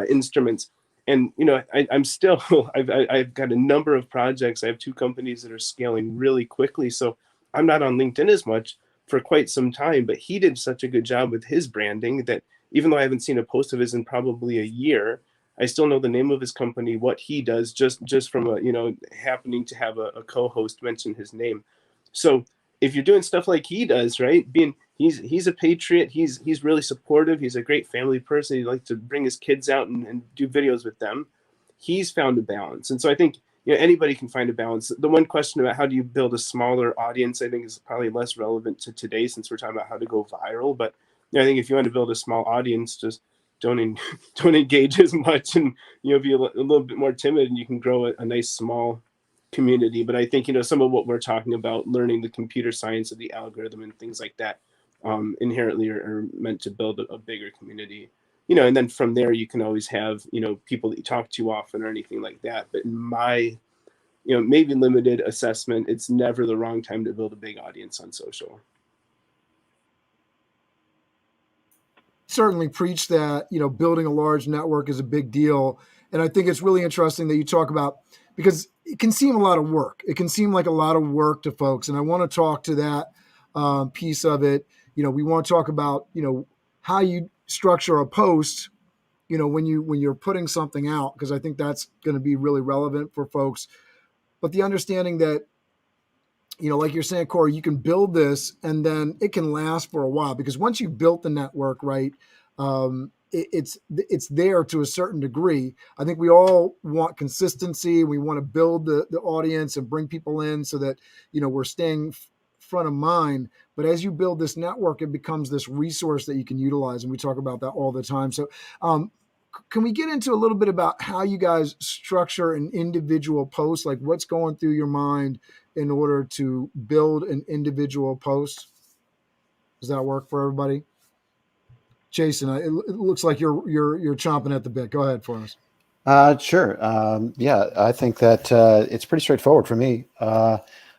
instruments. And, I'm still, I've got a number of projects. I have 2 companies that are scaling really quickly. So I'm not on LinkedIn as much for quite some time, but he did such a good job with his branding that even though I haven't seen a post of his in probably a year, I still know the name of his company, what he does, just from happening to have a co-host mention his name. So if you're doing stuff like he does, right? He's a patriot. He's really supportive. He's a great family person. He likes to bring his kids out and do videos with them. He's found a balance, and so I think anybody can find a balance. The one question about how do you build a smaller audience, I think, is probably less relevant to today since we're talking about how to go viral. But I think if you want to build a small audience, just don't engage as much, and be a little bit more timid, and you can grow a nice small community. But I think some of what we're talking about, learning the computer science of the algorithm and things like that, inherently are meant to build a bigger community. And then from there you can always have people that you talk to often or anything like that. But in my maybe limited assessment, it's never the wrong time to build a big audience on social. Certainly preach that, building a large network is a big deal. And I think it's really interesting that you talk about, because it can seem a lot of work. It can seem like a lot of work to folks. And I want to talk to that piece of it. We want to talk about, how you structure a post, when you're putting something out, because I think that's going to be really relevant for folks. But the understanding that, like you're saying, Corey, you can build this and then it can last for a while, because once you've built the network, right, it's there to a certain degree. I think we all want consistency. We want to build the audience and bring people in so that, we're staying front of mind. But as you build this network, it becomes this resource that you can utilize. And we talk about that all the time. So can we get into a little bit about how you guys structure an individual post? Like what's going through your mind in order to build an individual post? Does that work for everybody? Jason, it looks like you're chomping at the bit. Go ahead for us. Sure. Yeah, I think that it's pretty straightforward for me.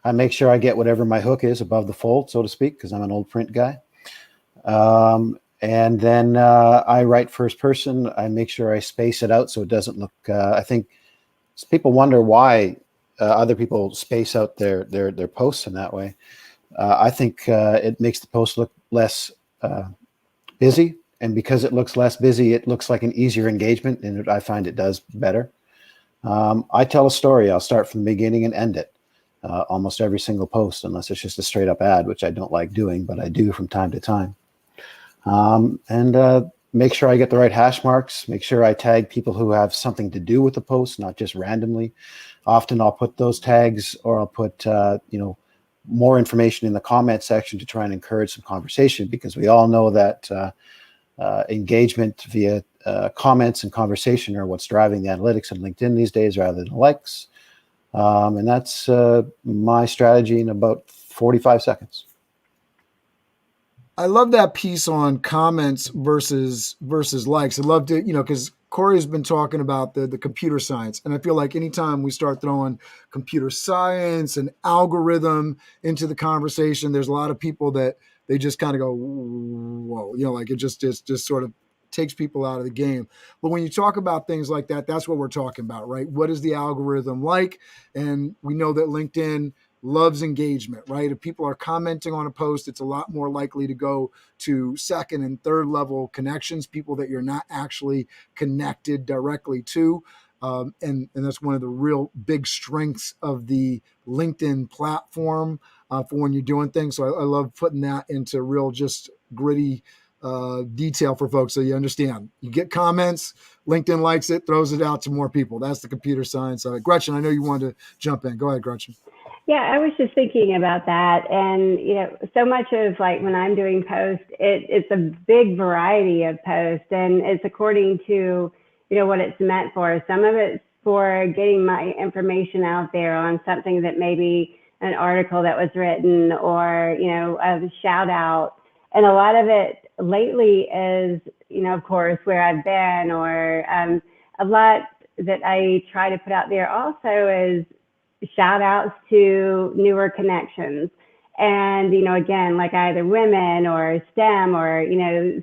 I make sure I get whatever my hook is above the fold, so to speak, because I'm an old print guy. And then I write first person. I make sure I space it out so it doesn't look. I think people wonder why other people space out their posts in that way. I think it makes the post look less busy, and because it looks less busy, it looks like an easier engagement, and I find it does better. I tell a story. I'll start from the beginning and end it. Almost every single post, unless it's just a straight up ad, which I don't like doing, but I do from time to time. And make sure I get the right hash marks, make sure I tag people who have something to do with the post, not just randomly. Often I'll put those tags, or I'll put, more information in the comment section to try and encourage some conversation, because we all know that engagement via comments and conversation are what's driving the analytics on LinkedIn these days rather than likes. And that's my strategy in about 45 seconds. I love that piece on comments versus likes. I loved it, because Corey's been talking about the computer science. And I feel like anytime we start throwing computer science and algorithm into the conversation, there's a lot of people that they just kind of go, whoa, like it just sort of takes people out of the game. But when you talk about things like that, that's what we're talking about, right? What is the algorithm like? And we know that LinkedIn loves engagement, right? If people are commenting on a post, it's a lot more likely to go to second and third level connections, people that you're not actually connected directly to. And that's one of the real big strengths of the LinkedIn platform for when you're doing things. So I love putting that into real just gritty detail for folks, so you understand. You get comments, LinkedIn likes it, throws it out to more people. That's the computer science of it. Gretchen, I know you wanted to jump in. Go ahead, Gretchen. Yeah, I was just thinking about that. And, so much of like when I'm doing posts, it's a big variety of posts, and it's according to, what it's meant for. Some of it's for getting my information out there on something that maybe an article that was written, or, a shout out. And a lot of it lately is, of course, where I've been, or a lot that I try to put out there also is shout outs to newer connections. And, again, like either women or STEM or,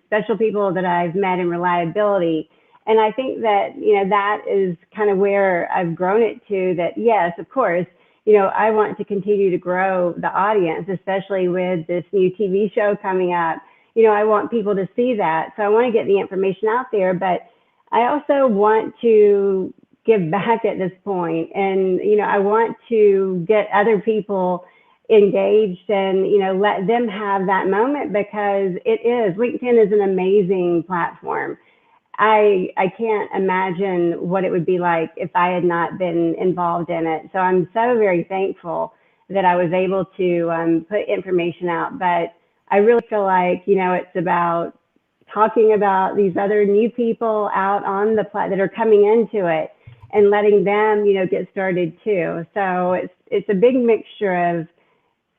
special people that I've met in reliability. And I think that, that is kind of where I've grown it to, that yes, of course, I want to continue to grow the audience, especially with this new TV show coming up. I want people to see that. So I want to get the information out there, but I also want to give back at this point. And, I want to get other people engaged and, let them have that moment, because LinkedIn is an amazing platform. I can't imagine what it would be like if I had not been involved in it. So I'm so very thankful that I was able to put information out. But I really feel like, it's about talking about these other new people out on the that are coming into it and letting them, get started too. So it's a big mixture of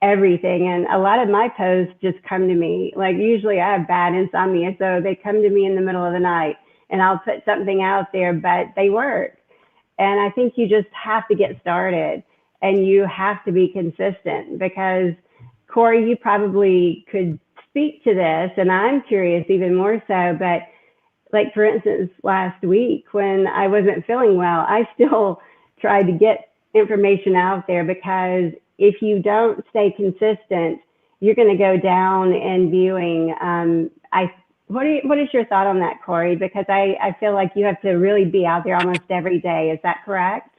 everything. And a lot of my posts just come to me. Like, usually I have bad insomnia, so they come to me in the middle of the night and I'll put something out there, but they work. And I think you just have to get started and you have to be consistent, because Corey, you probably could speak to this, and I'm curious even more so, but like, for instance, last week when I wasn't feeling well, I still tried to get information out there, because if you don't stay consistent, you're going to go down in viewing. What is your thought on that, Corey? Because I feel like you have to really be out there almost every day. Is that correct?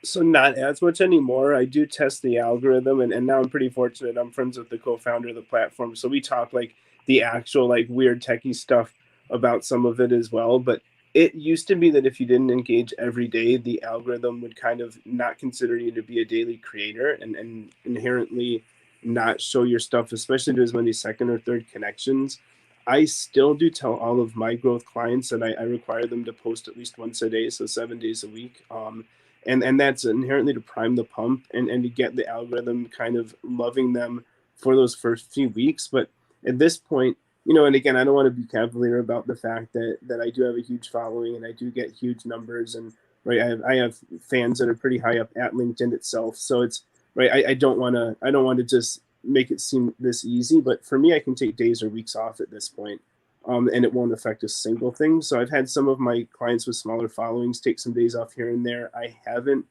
So not as much anymore. I do test the algorithm, and now I'm pretty fortunate. I'm friends with the co-founder of the platform. So we talk like the actual like weird techie stuff about some of it as well. But it used to be that if you didn't engage every day, the algorithm would kind of not consider you to be a daily creator and inherently not show your stuff, especially to as many second or third connections. I still do tell all of my growth clients that I require them to post at least once a day, so 7 days a week. And that's inherently to prime the pump and to get the algorithm kind of loving them for those first few weeks. But at this point, and again, I don't want to be cavalier about the fact that I do have a huge following and I do get huge numbers, and right, I have fans that are pretty high up at LinkedIn itself. So it's right. I don't want to just make it seem this easy, but for me, I can take days or weeks off at this point. And it won't affect a single thing. So I've had some of my clients with smaller followings take some days off here and there. I haven't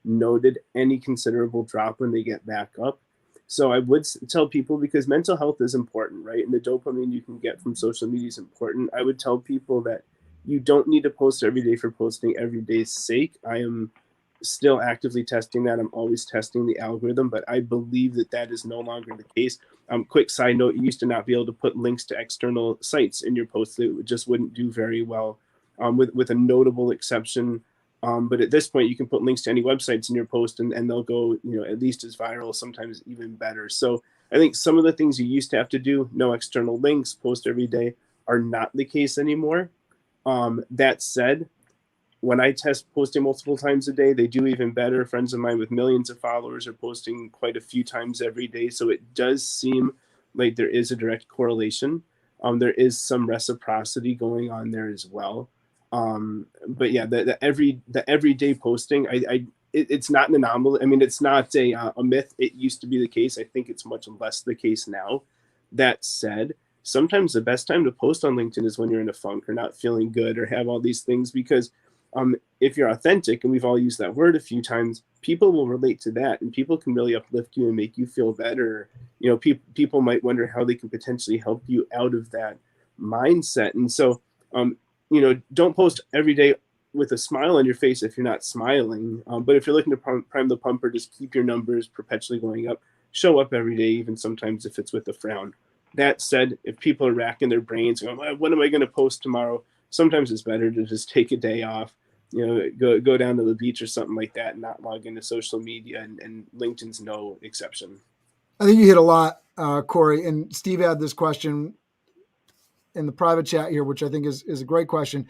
noted any considerable drop when they get back up. So I would tell people, because mental health is important, right? And the dopamine you can get from social media is important. I would tell people that you don't need to post every day for posting every day's sake. I am still actively testing that. I'm always testing the algorithm, but I believe that is no longer the case. Quick side note, you used to not be able to put links to external sites in your posts. It just wouldn't do very well, with a notable exception. But at this point, you can put links to any websites in your post and they'll go, at least as viral, sometimes even better. So I think some of the things you used to have to do, no external links, post every day, are not the case anymore. That said, when I test posting multiple times a day, they do even better. Friends of mine with millions of followers are posting quite a few times every day. So it does seem like there is a direct correlation. There is some reciprocity going on there as well. But yeah, the everyday posting, it's not an anomaly. I mean, it's not a myth. It used to be the case. I think it's much less the case now. That said, sometimes the best time to post on LinkedIn is when you're in a funk or not feeling good or have all these things, because if you're authentic, and we've all used that word a few times, people will relate to that, and people can really uplift you and make you feel better. People might wonder how they can potentially help you out of that mindset. And so, don't post every day with a smile on your face if you're not smiling. But if you're looking to prime the pump or just keep your numbers perpetually going up, show up every day, even sometimes if it's with a frown. That said, if people are racking their brains going, what am I going to post tomorrow? Sometimes it's better to just take a day off, go down to the beach or something like that and not log into social media, and LinkedIn's no exception. I think you hit a lot, Corey. And Steve had this question in the private chat here, which I think is a great question.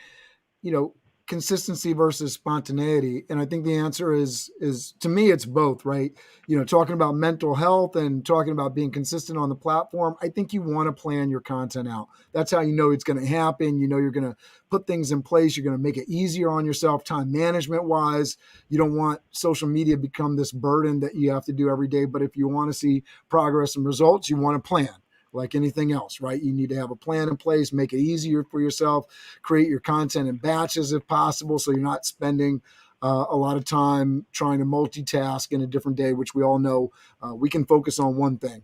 Consistency versus spontaneity. And I think the answer is to me, it's both, right? Talking about mental health and talking about being consistent on the platform. I think you want to plan your content out. That's how you know it's going to happen. You're going to put things in place. You're going to make it easier on yourself, time management wise. You don't want social media become this burden that you have to do every day. But if you want to see progress and results, you want to plan, like anything else, right? You need to have a plan in place, make it easier for yourself, create your content in batches if possible, so you're not spending a lot of time trying to multitask in a different day, which we all know we can focus on one thing.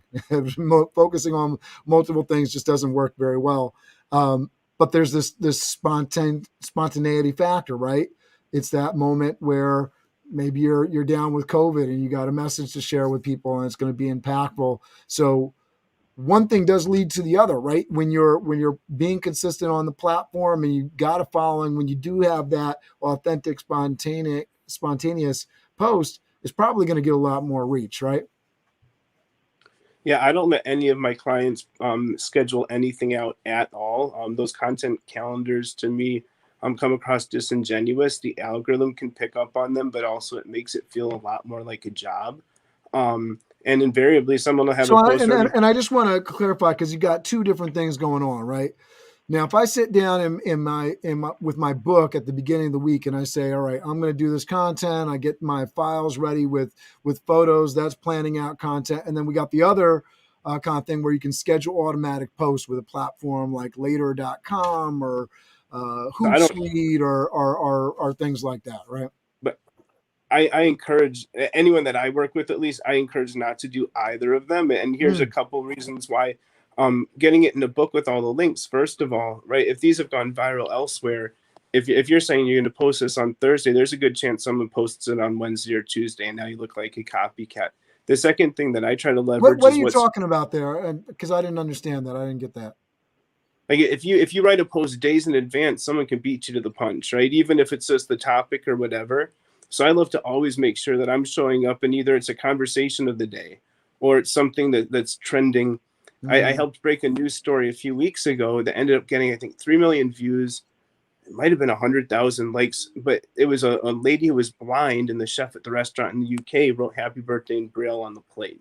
Focusing on multiple things just doesn't work very well. But there's this spontaneity factor, right? It's that moment where maybe you're down with COVID and you got a message to share with people and it's going to be impactful. So one thing does lead to the other, right? When you're being consistent on the platform and you got a following, when you do have that authentic, spontaneous post, it's probably going to get a lot more reach, right? Yeah, I don't let any of my clients schedule anything out at all. Those content calendars to me come across disingenuous. The algorithm can pick up on them, but also it makes it feel a lot more like a job. And invariably, someone will have So a post. and I just want to clarify, because you got two different things going on, right? Now, if I sit down in my with my book at the beginning of the week and I say, all right, I'm going to do this content, I get my files ready with photos, that's planning out content. And then we got the other kind of thing where you can schedule automatic posts with a platform like later.com or Hootsuite or things like that, right? But I encourage anyone that I work with, at least, I encourage not to do either of them. And here's a couple reasons why. Getting it in a book with all the links, first of all, right? If these have gone viral elsewhere, if you're saying you're going to post this on Thursday, there's a good chance someone posts it on Wednesday or Tuesday, and now you look like a copycat. The second thing that I try to leverage what are you talking about there? Because I didn't understand that. I didn't get that. Like if you write a post days in advance, someone can beat you to the punch, right? Even if it's just the topic or whatever. So I love to always make sure that I'm showing up, and either it's a conversation of the day or it's something that's trending. I helped break a news story a few weeks ago that ended up getting, I think, 3 million views. It might have been 100,000 likes, but it was a lady who was blind, and the chef at the restaurant in the UK wrote "Happy Birthday" in Braille on the plate.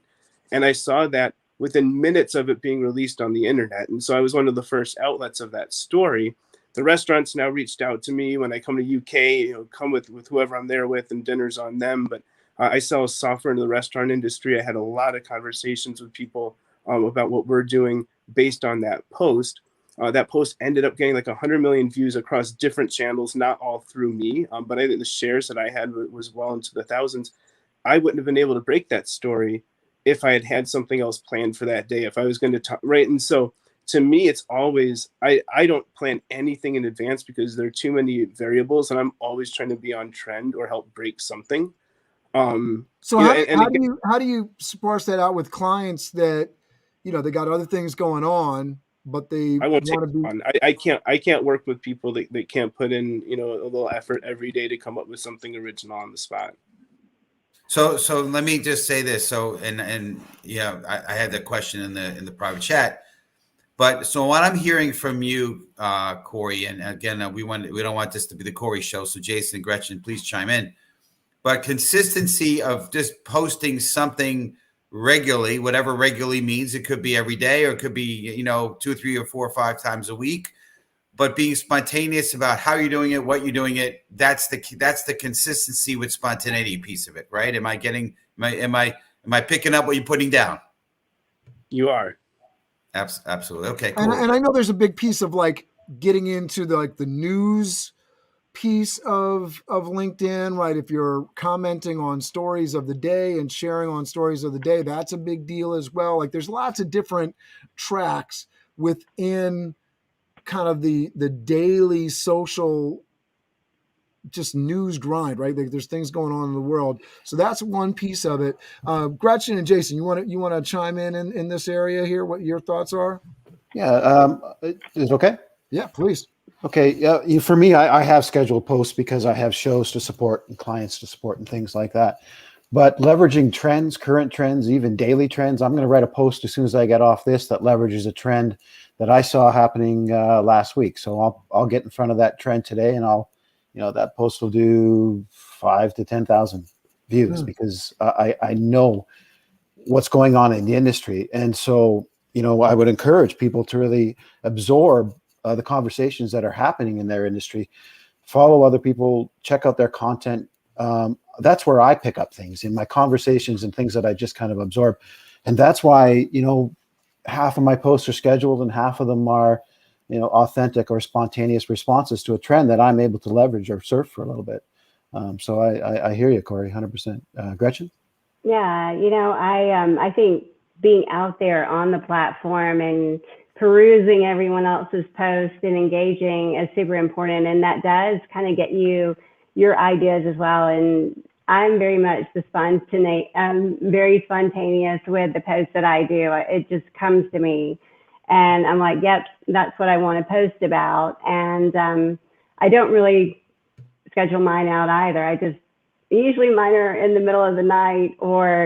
And I saw that within minutes of it being released on the internet. And so I was one of the first outlets of that story. The restaurants now reached out to me when I come to UK, come with whoever I'm there with, and dinner's on them. But I sell software into the restaurant industry. I had a lot of conversations with people about what we're doing based on that post. That post ended up getting like 100 million views across different channels, not all through me, but I think the shares that I had was well into the thousands. I wouldn't have been able to break that story if I had something else planned for that day, if I was going to talk, right? And so to me, it's always, I don't plan anything in advance because there are too many variables, and I'm always trying to be on trend or help break something. So how do you parse that out with clients that, they got other things going on, but they want to be on. I can't work with people that can't put in, a little effort every day to come up with something original on the spot. So let me just say this. So, and yeah, I had that question in the private chat, but so what I'm hearing from you, Corey, and again, we don't want this to be the Corey show. So Jason and Gretchen, please chime in. But consistency of just posting something regularly, whatever regularly means, it could be every day, or it could be, 2, 3, or 4 or 5 times a week. But being spontaneous about how you're doing it, what you're doing it, that's the consistency with spontaneity piece of it, right? Am I picking up what you're putting down? You are. Absolutely. Okay, cool. And I know there's a big piece of like getting into the news piece of LinkedIn, right? If you're commenting on stories of the day and sharing on stories of the day, that's a big deal as well. Like there's lots of different tracks within kind of the daily social just news grind, right? There's things going on in the world. So that's one piece of it. Gretchen and Jason, you want to chime in this area here, what your thoughts are? Yeah. Is it okay? Yeah, please. Okay. For me, I have scheduled posts because I have shows to support and clients to support and things like that. But leveraging trends, current trends, even daily trends, I'm going to write a post as soon as I get off this that leverages a trend that I saw happening last week. So I'll get in front of that trend today, and that post will do 5,000 to 10,000 views because I know what's going on in the industry. And so, I would encourage people to really absorb the conversations that are happening in their industry, follow other people, check out their content. That's where I pick up things in my conversations and things that I just kind of absorb. And that's why, half of my posts are scheduled and half of them are, authentic or spontaneous responses to a trend that I'm able to leverage or surf for a little bit. So I hear you, Corey, 100%. Gretchen? Yeah, I think being out there on the platform and perusing everyone else's posts and engaging is super important, and that does kind of get you your ideas as well. And I'm very much I'm very spontaneous with the posts that I do. It just comes to me, and I'm like, yep, that's what I want to post about. And I don't really schedule mine out either. Usually mine are in the middle of the night or,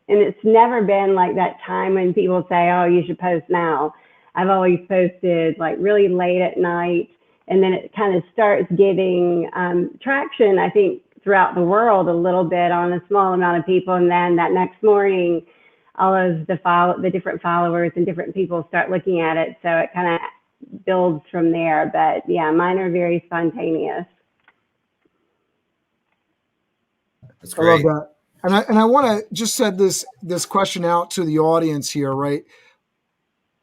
and it's never been like that time when people say, oh, you should post now. I've always posted like really late at night, and then it kind of starts getting traction, I think, throughout the world a little bit on a small amount of people. And then that next morning, all of the different followers and different people start looking at it. So it kind of builds from there. But yeah, mine are very spontaneous. That's I love great. that. And I want to just set this question out to the audience here, right?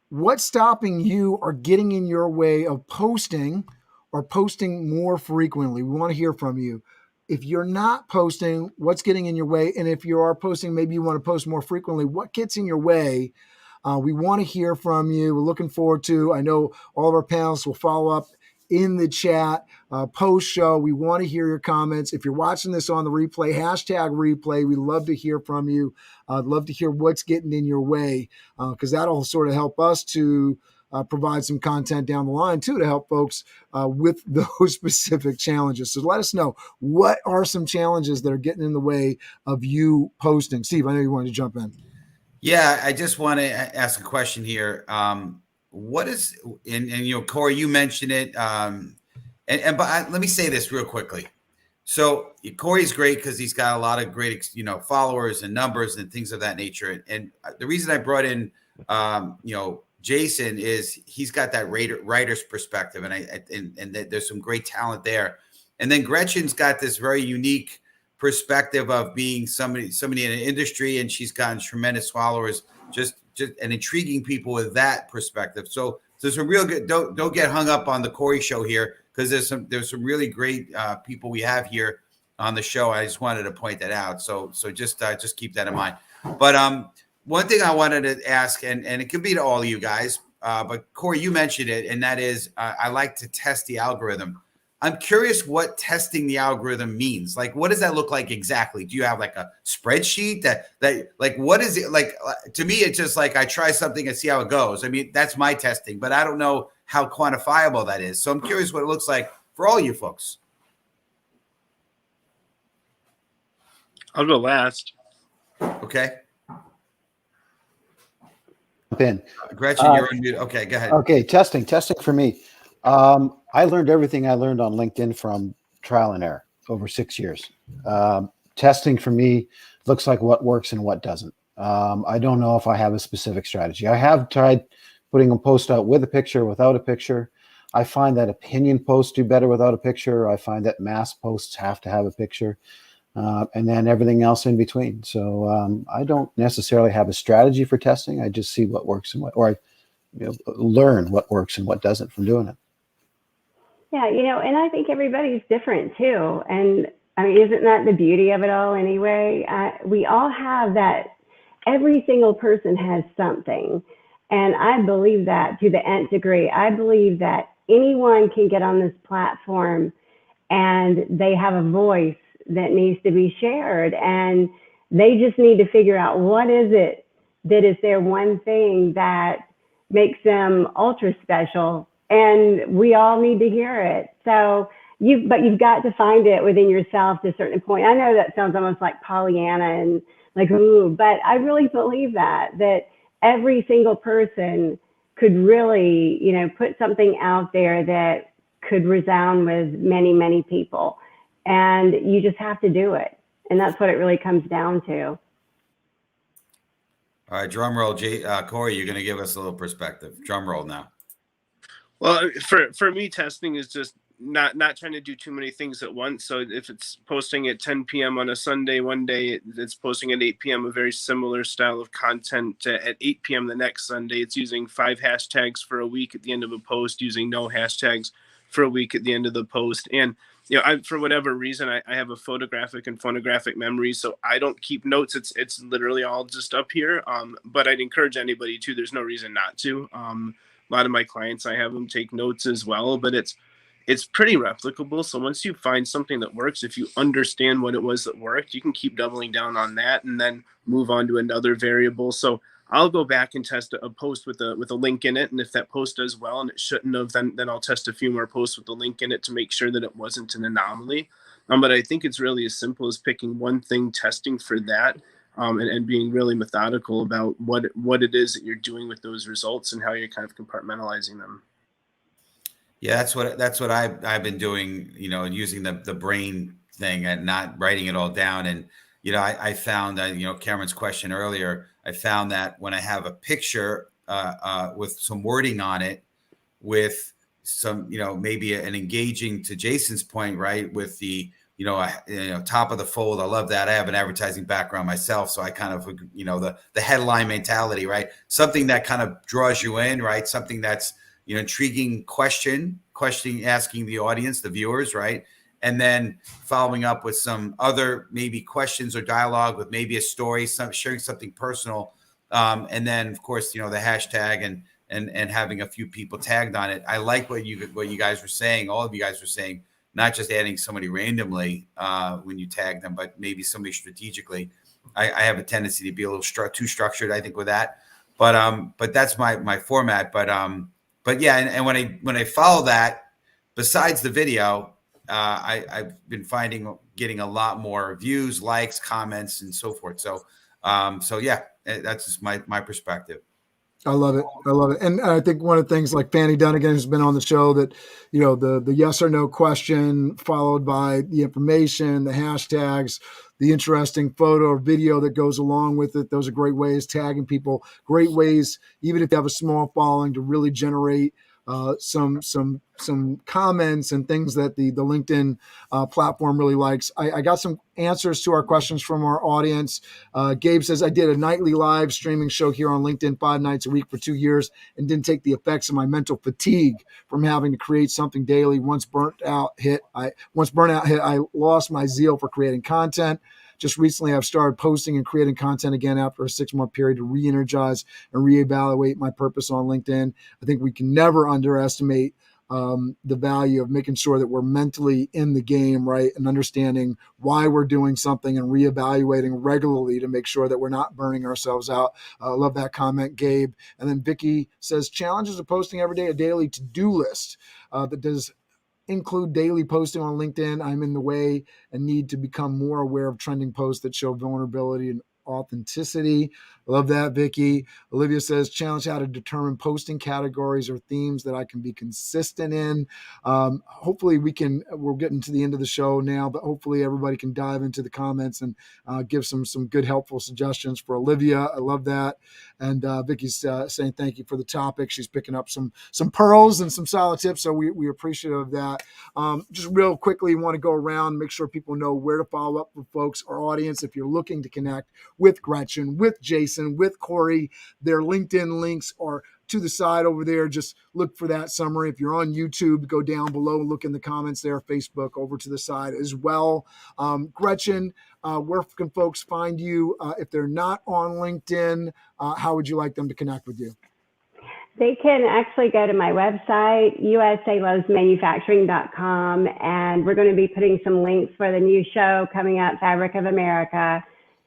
What's stopping you or getting in your way of posting or posting more frequently? We want to hear from you. If you're not posting, what's getting in your way? And if you are posting, maybe you want to post more frequently. What gets in your way? We want to hear from you. We're looking forward to, I know all of our panelists will follow up in the chat post show. We want to hear your comments. If you're watching this on the replay, #replay. We love to hear from you. I'd love to hear what's getting in your way, because that'll sort of help us to provide some content down the line too, to help folks with those specific challenges. So let us know, what are some challenges that are getting in the way of you posting? Steve, I know you wanted to jump in. Yeah, I just want to ask a question here. What is, and Corey, you mentioned it. But let me say this real quickly. So Corey's great because he's got a lot of great, followers and numbers and things of that nature. And the reason I brought in, Jason is he's got that writer's perspective, and there's some great talent there. And then Gretchen's got this very unique perspective of being somebody in an industry, and she's gotten tremendous followers, just and intriguing people with that perspective. So there's a real good. Don't get hung up on the Corey show here, because there's some really great people we have here on the show. I just wanted to point that out. So just keep that in mind. But one thing I wanted to ask, and it could be to all of you guys, but Corey, you mentioned it, and that is I like to test the algorithm. I'm curious what testing the algorithm means. Like, what does that look like exactly? Do you have like a spreadsheet that like, what is it like? To me, it's just like I try something and see how it goes. I mean, that's my testing, but I don't know how quantifiable that is. So I'm curious what it looks like for all you folks. I'll go last. Okay. In. Gretchen, you're on mute. Okay, go ahead. Okay, testing for me. I learned everything I learned on LinkedIn from trial and error over 6 years. Testing for me looks like what works and what doesn't. I don't know if I have a specific strategy. I have tried putting a post out with a picture, without a picture. I find that opinion posts do better without a picture. I find that mass posts have to have a picture, and then everything else in between. So I don't necessarily have a strategy for testing. I just see what works and I learn what works and what doesn't from doing it. Yeah, and I think everybody's different too. And I mean, isn't that the beauty of it all anyway? We all have that. Every single person has something. And I believe that to the nth degree. I believe that anyone can get on this platform and they have a voice that needs to be shared. And they just need to figure out what is it that is their one thing that makes them ultra special. And we all need to hear it. So you've got to find it within yourself to a certain point. I know that sounds almost like Pollyanna and like, ooh, but I really believe that every single person could really, put something out there that could resound with many, many people. And you just have to do it. And that's what it really comes down to. All right, drum roll. Corey, you're going to give us a little perspective. Drum roll now. Well, for me, testing is just not trying to do too many things at once. So if it's posting at 10 p.m. on a Sunday one day, it's posting at 8 p.m. a very similar style of content at 8 p.m. the next Sunday. It's using 5 hashtags for a week at the end of a post, using no hashtags for a week at the end of the post. And for whatever reason, I have a photographic and phonographic memory, so I don't keep notes. It's literally all just up here. But I'd encourage anybody to. There's no reason not to. A lot of my clients, I have them take notes as well, but it's pretty replicable. So once you find something that works, if you understand what it was that worked, you can keep doubling down on that and then move on to another variable. So I'll go back and test a post with a link in it. And if that post does well and it shouldn't have, then I'll test a few more posts with the link in it to make sure that it wasn't an anomaly. But I think it's really as simple as picking one thing, testing for that, and being really methodical about what it is that you're doing with those results and how you're kind of compartmentalizing them. Yeah, that's what I've been doing, using the brain thing and not writing it all down. And I found that, Cameron's question earlier, I found that when I have a picture with some wording on it, with some, maybe an engaging, to Jason's point, right, with the top of the fold. I love that. I have an advertising background myself, so I kind of, the headline mentality, right? Something that kind of draws you in, right? Something that's intriguing question asking the audience, the viewers, right? And then following up with some other maybe questions or dialogue with maybe a story, sharing something personal. And then of course, the hashtag and having a few people tagged on it. I like what you guys were saying. All of you guys were saying, not just adding somebody randomly when you tag them, but maybe somebody strategically. I have a tendency to be a little too structured, I think, with that. But that's my format. But yeah, and when I follow that, besides the video, I've been getting a lot more views, likes, comments, and so forth. So yeah, that's just my perspective. I love it. And I think one of the things, like Fanny Dunnigan, who's been on the show, that, the yes or no question followed by the information, the hashtags, the interesting photo or video that goes along with it. Those are great ways, tagging people, great ways, even if you have a small following, to really generate some comments and things that the LinkedIn platform really likes. I got some answers to our questions from our audience. Gabe says, I did a nightly live streaming show here on LinkedIn 5 nights a week for 2 years and didn't take the effects of my mental fatigue from having to create something daily. Once burnout hit, I lost my zeal for creating content. Just recently, I've started posting and creating content again after a 6-month period to re-energize and reevaluate my purpose on LinkedIn. I think we can never underestimate the value of making sure that we're mentally in the game, right? And understanding why we're doing something and reevaluating regularly to make sure that we're not burning ourselves out. I love that comment, Gabe. And then Vicky says, challenges of posting every day a daily to-do list that does include daily posting on LinkedIn. I'm in the way and need to become more aware of trending posts that show vulnerability and authenticity. Love that, Vicky. Olivia says, challenge how to determine posting categories or themes that I can be consistent in. Hopefully we're getting to the end of the show now, but hopefully everybody can dive into the comments and give some good, helpful suggestions for Olivia. I love that. And Vicky's saying thank you for the topic. She's picking up some pearls and some solid tips, so we appreciate of that. Just real quickly, want to go around, make sure people know where to follow up with folks, our audience. If you're looking to connect with Gretchen, with Jason, with Corey, their LinkedIn links are to the side over there. Just look for that summary. If you're on YouTube, go down below, look in the comments there. Facebook over to the side as well. Gretchen, where can folks find you if they're not on LinkedIn? How would you like them to connect with you? They can actually go to my website, usalovesmanufacturing.com, and we're going to be putting some links for the new show coming up, Fabric of America.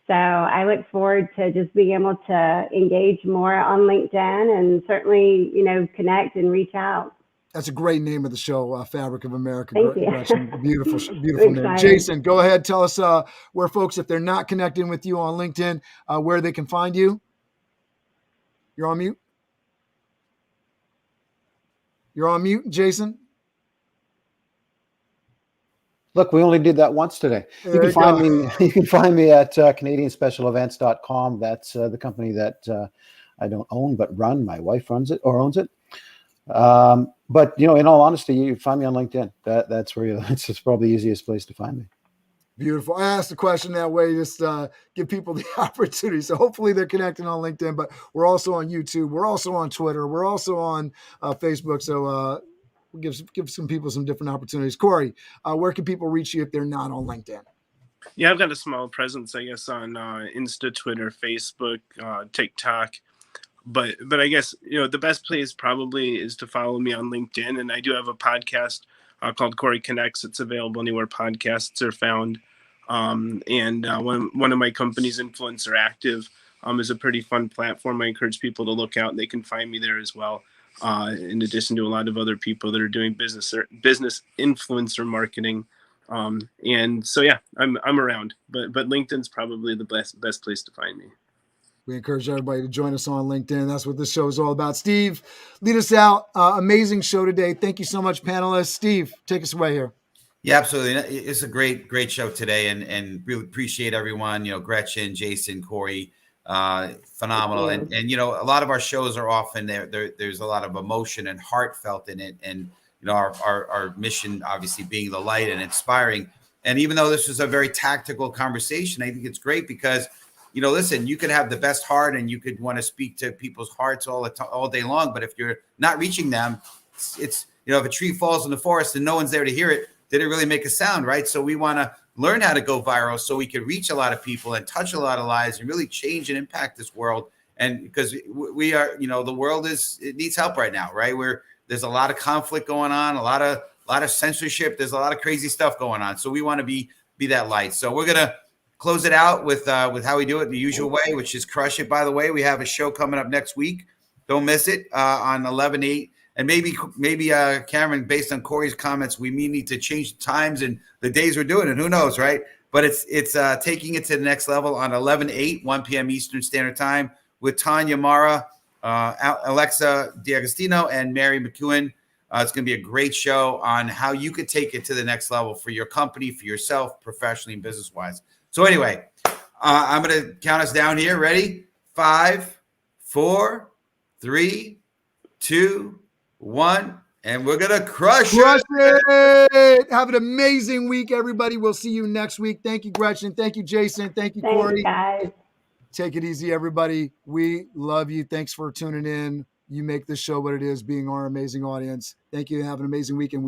So I look forward to just being able to engage more on LinkedIn and certainly, connect and reach out. That's a great name of the show, Fabric of America. Thank you. Beautiful name. Jason, go ahead. Tell us where folks, if they're not connecting with you on LinkedIn, where they can find you. You're on mute. You're on mute, Jason. Look, we only did that once today. You can find me at CanadianSpecialEvents.com. That's the company that I don't own but run. My wife runs it or owns it. But in all honesty, you find me on LinkedIn. That's where it's probably the easiest place to find me. Beautiful. I asked the question that way, just give people the opportunity. So hopefully they're connecting on LinkedIn, but we're also on YouTube. We're also on Twitter. We're also on Facebook. So we'll give some people some different opportunities. Corey, where can people reach you if they're not on LinkedIn? Yeah, I've got a small presence, I guess, on Insta, Twitter, Facebook, TikTok. But I guess, the best place probably is to follow me on LinkedIn. And I do have a podcast called Corey Connects. It's available anywhere podcasts are found. And one of my companies, Influencer Active, is a pretty fun platform. I encourage people to look out, and they can find me there as well. In addition to a lot of other people that are doing business influencer marketing. And so, yeah, I'm around, but LinkedIn's probably the best place to find me. We encourage everybody to join us on LinkedIn. That's what this show is all about. Steve, lead us out. Amazing show today. Thank you so much, panelists. Steve, take us away here. Yeah, absolutely. It's a great show today, and really appreciate everyone. Gretchen, Jason, Corey, phenomenal. And a lot of our shows are often there's a lot of emotion and heartfelt in it, and our mission obviously being the light and inspiring. And even though this was a very tactical conversation, I think it's great because listen, you could have the best heart and you could want to speak to people's hearts all day long, but if you're not reaching them, it's if a tree falls in the forest and no one's there to hear it, did it really make a sound, right? So we want to learn how to go viral so we can reach a lot of people and touch a lot of lives and really change and impact this world. And because we are, the world it needs help right now, right? There's a lot of conflict going on, a lot of censorship. There's a lot of crazy stuff going on. So we want to be that light. So we're going to close it out with how we do it the usual way, which is crush it. By the way, we have a show coming up next week. Don't miss it on 11/8. And maybe Cameron, based on Corey's comments, we may need to change the times and the days we're doing it. Who knows, right? But it's taking it to the next level on 11/8, 1 p.m. Eastern Standard Time with Tanya Mara, Alexa D'Agostino, and Mary McEwen. It's going to be a great show on how you could take it to the next level for your company, for yourself, professionally and business-wise. So anyway, I'm going to count us down here. Ready? 5, 4, 3, 2, 1, and we're going to crush it. Have an amazing week, everybody. We'll see you next week. Thank you, Gretchen. Thank you, Jason. Thank you, Corey. Thanks, guys. Take it easy, everybody. We love you. Thanks for tuning in. You make this show what it is, being our amazing audience. Thank you. Have an amazing weekend.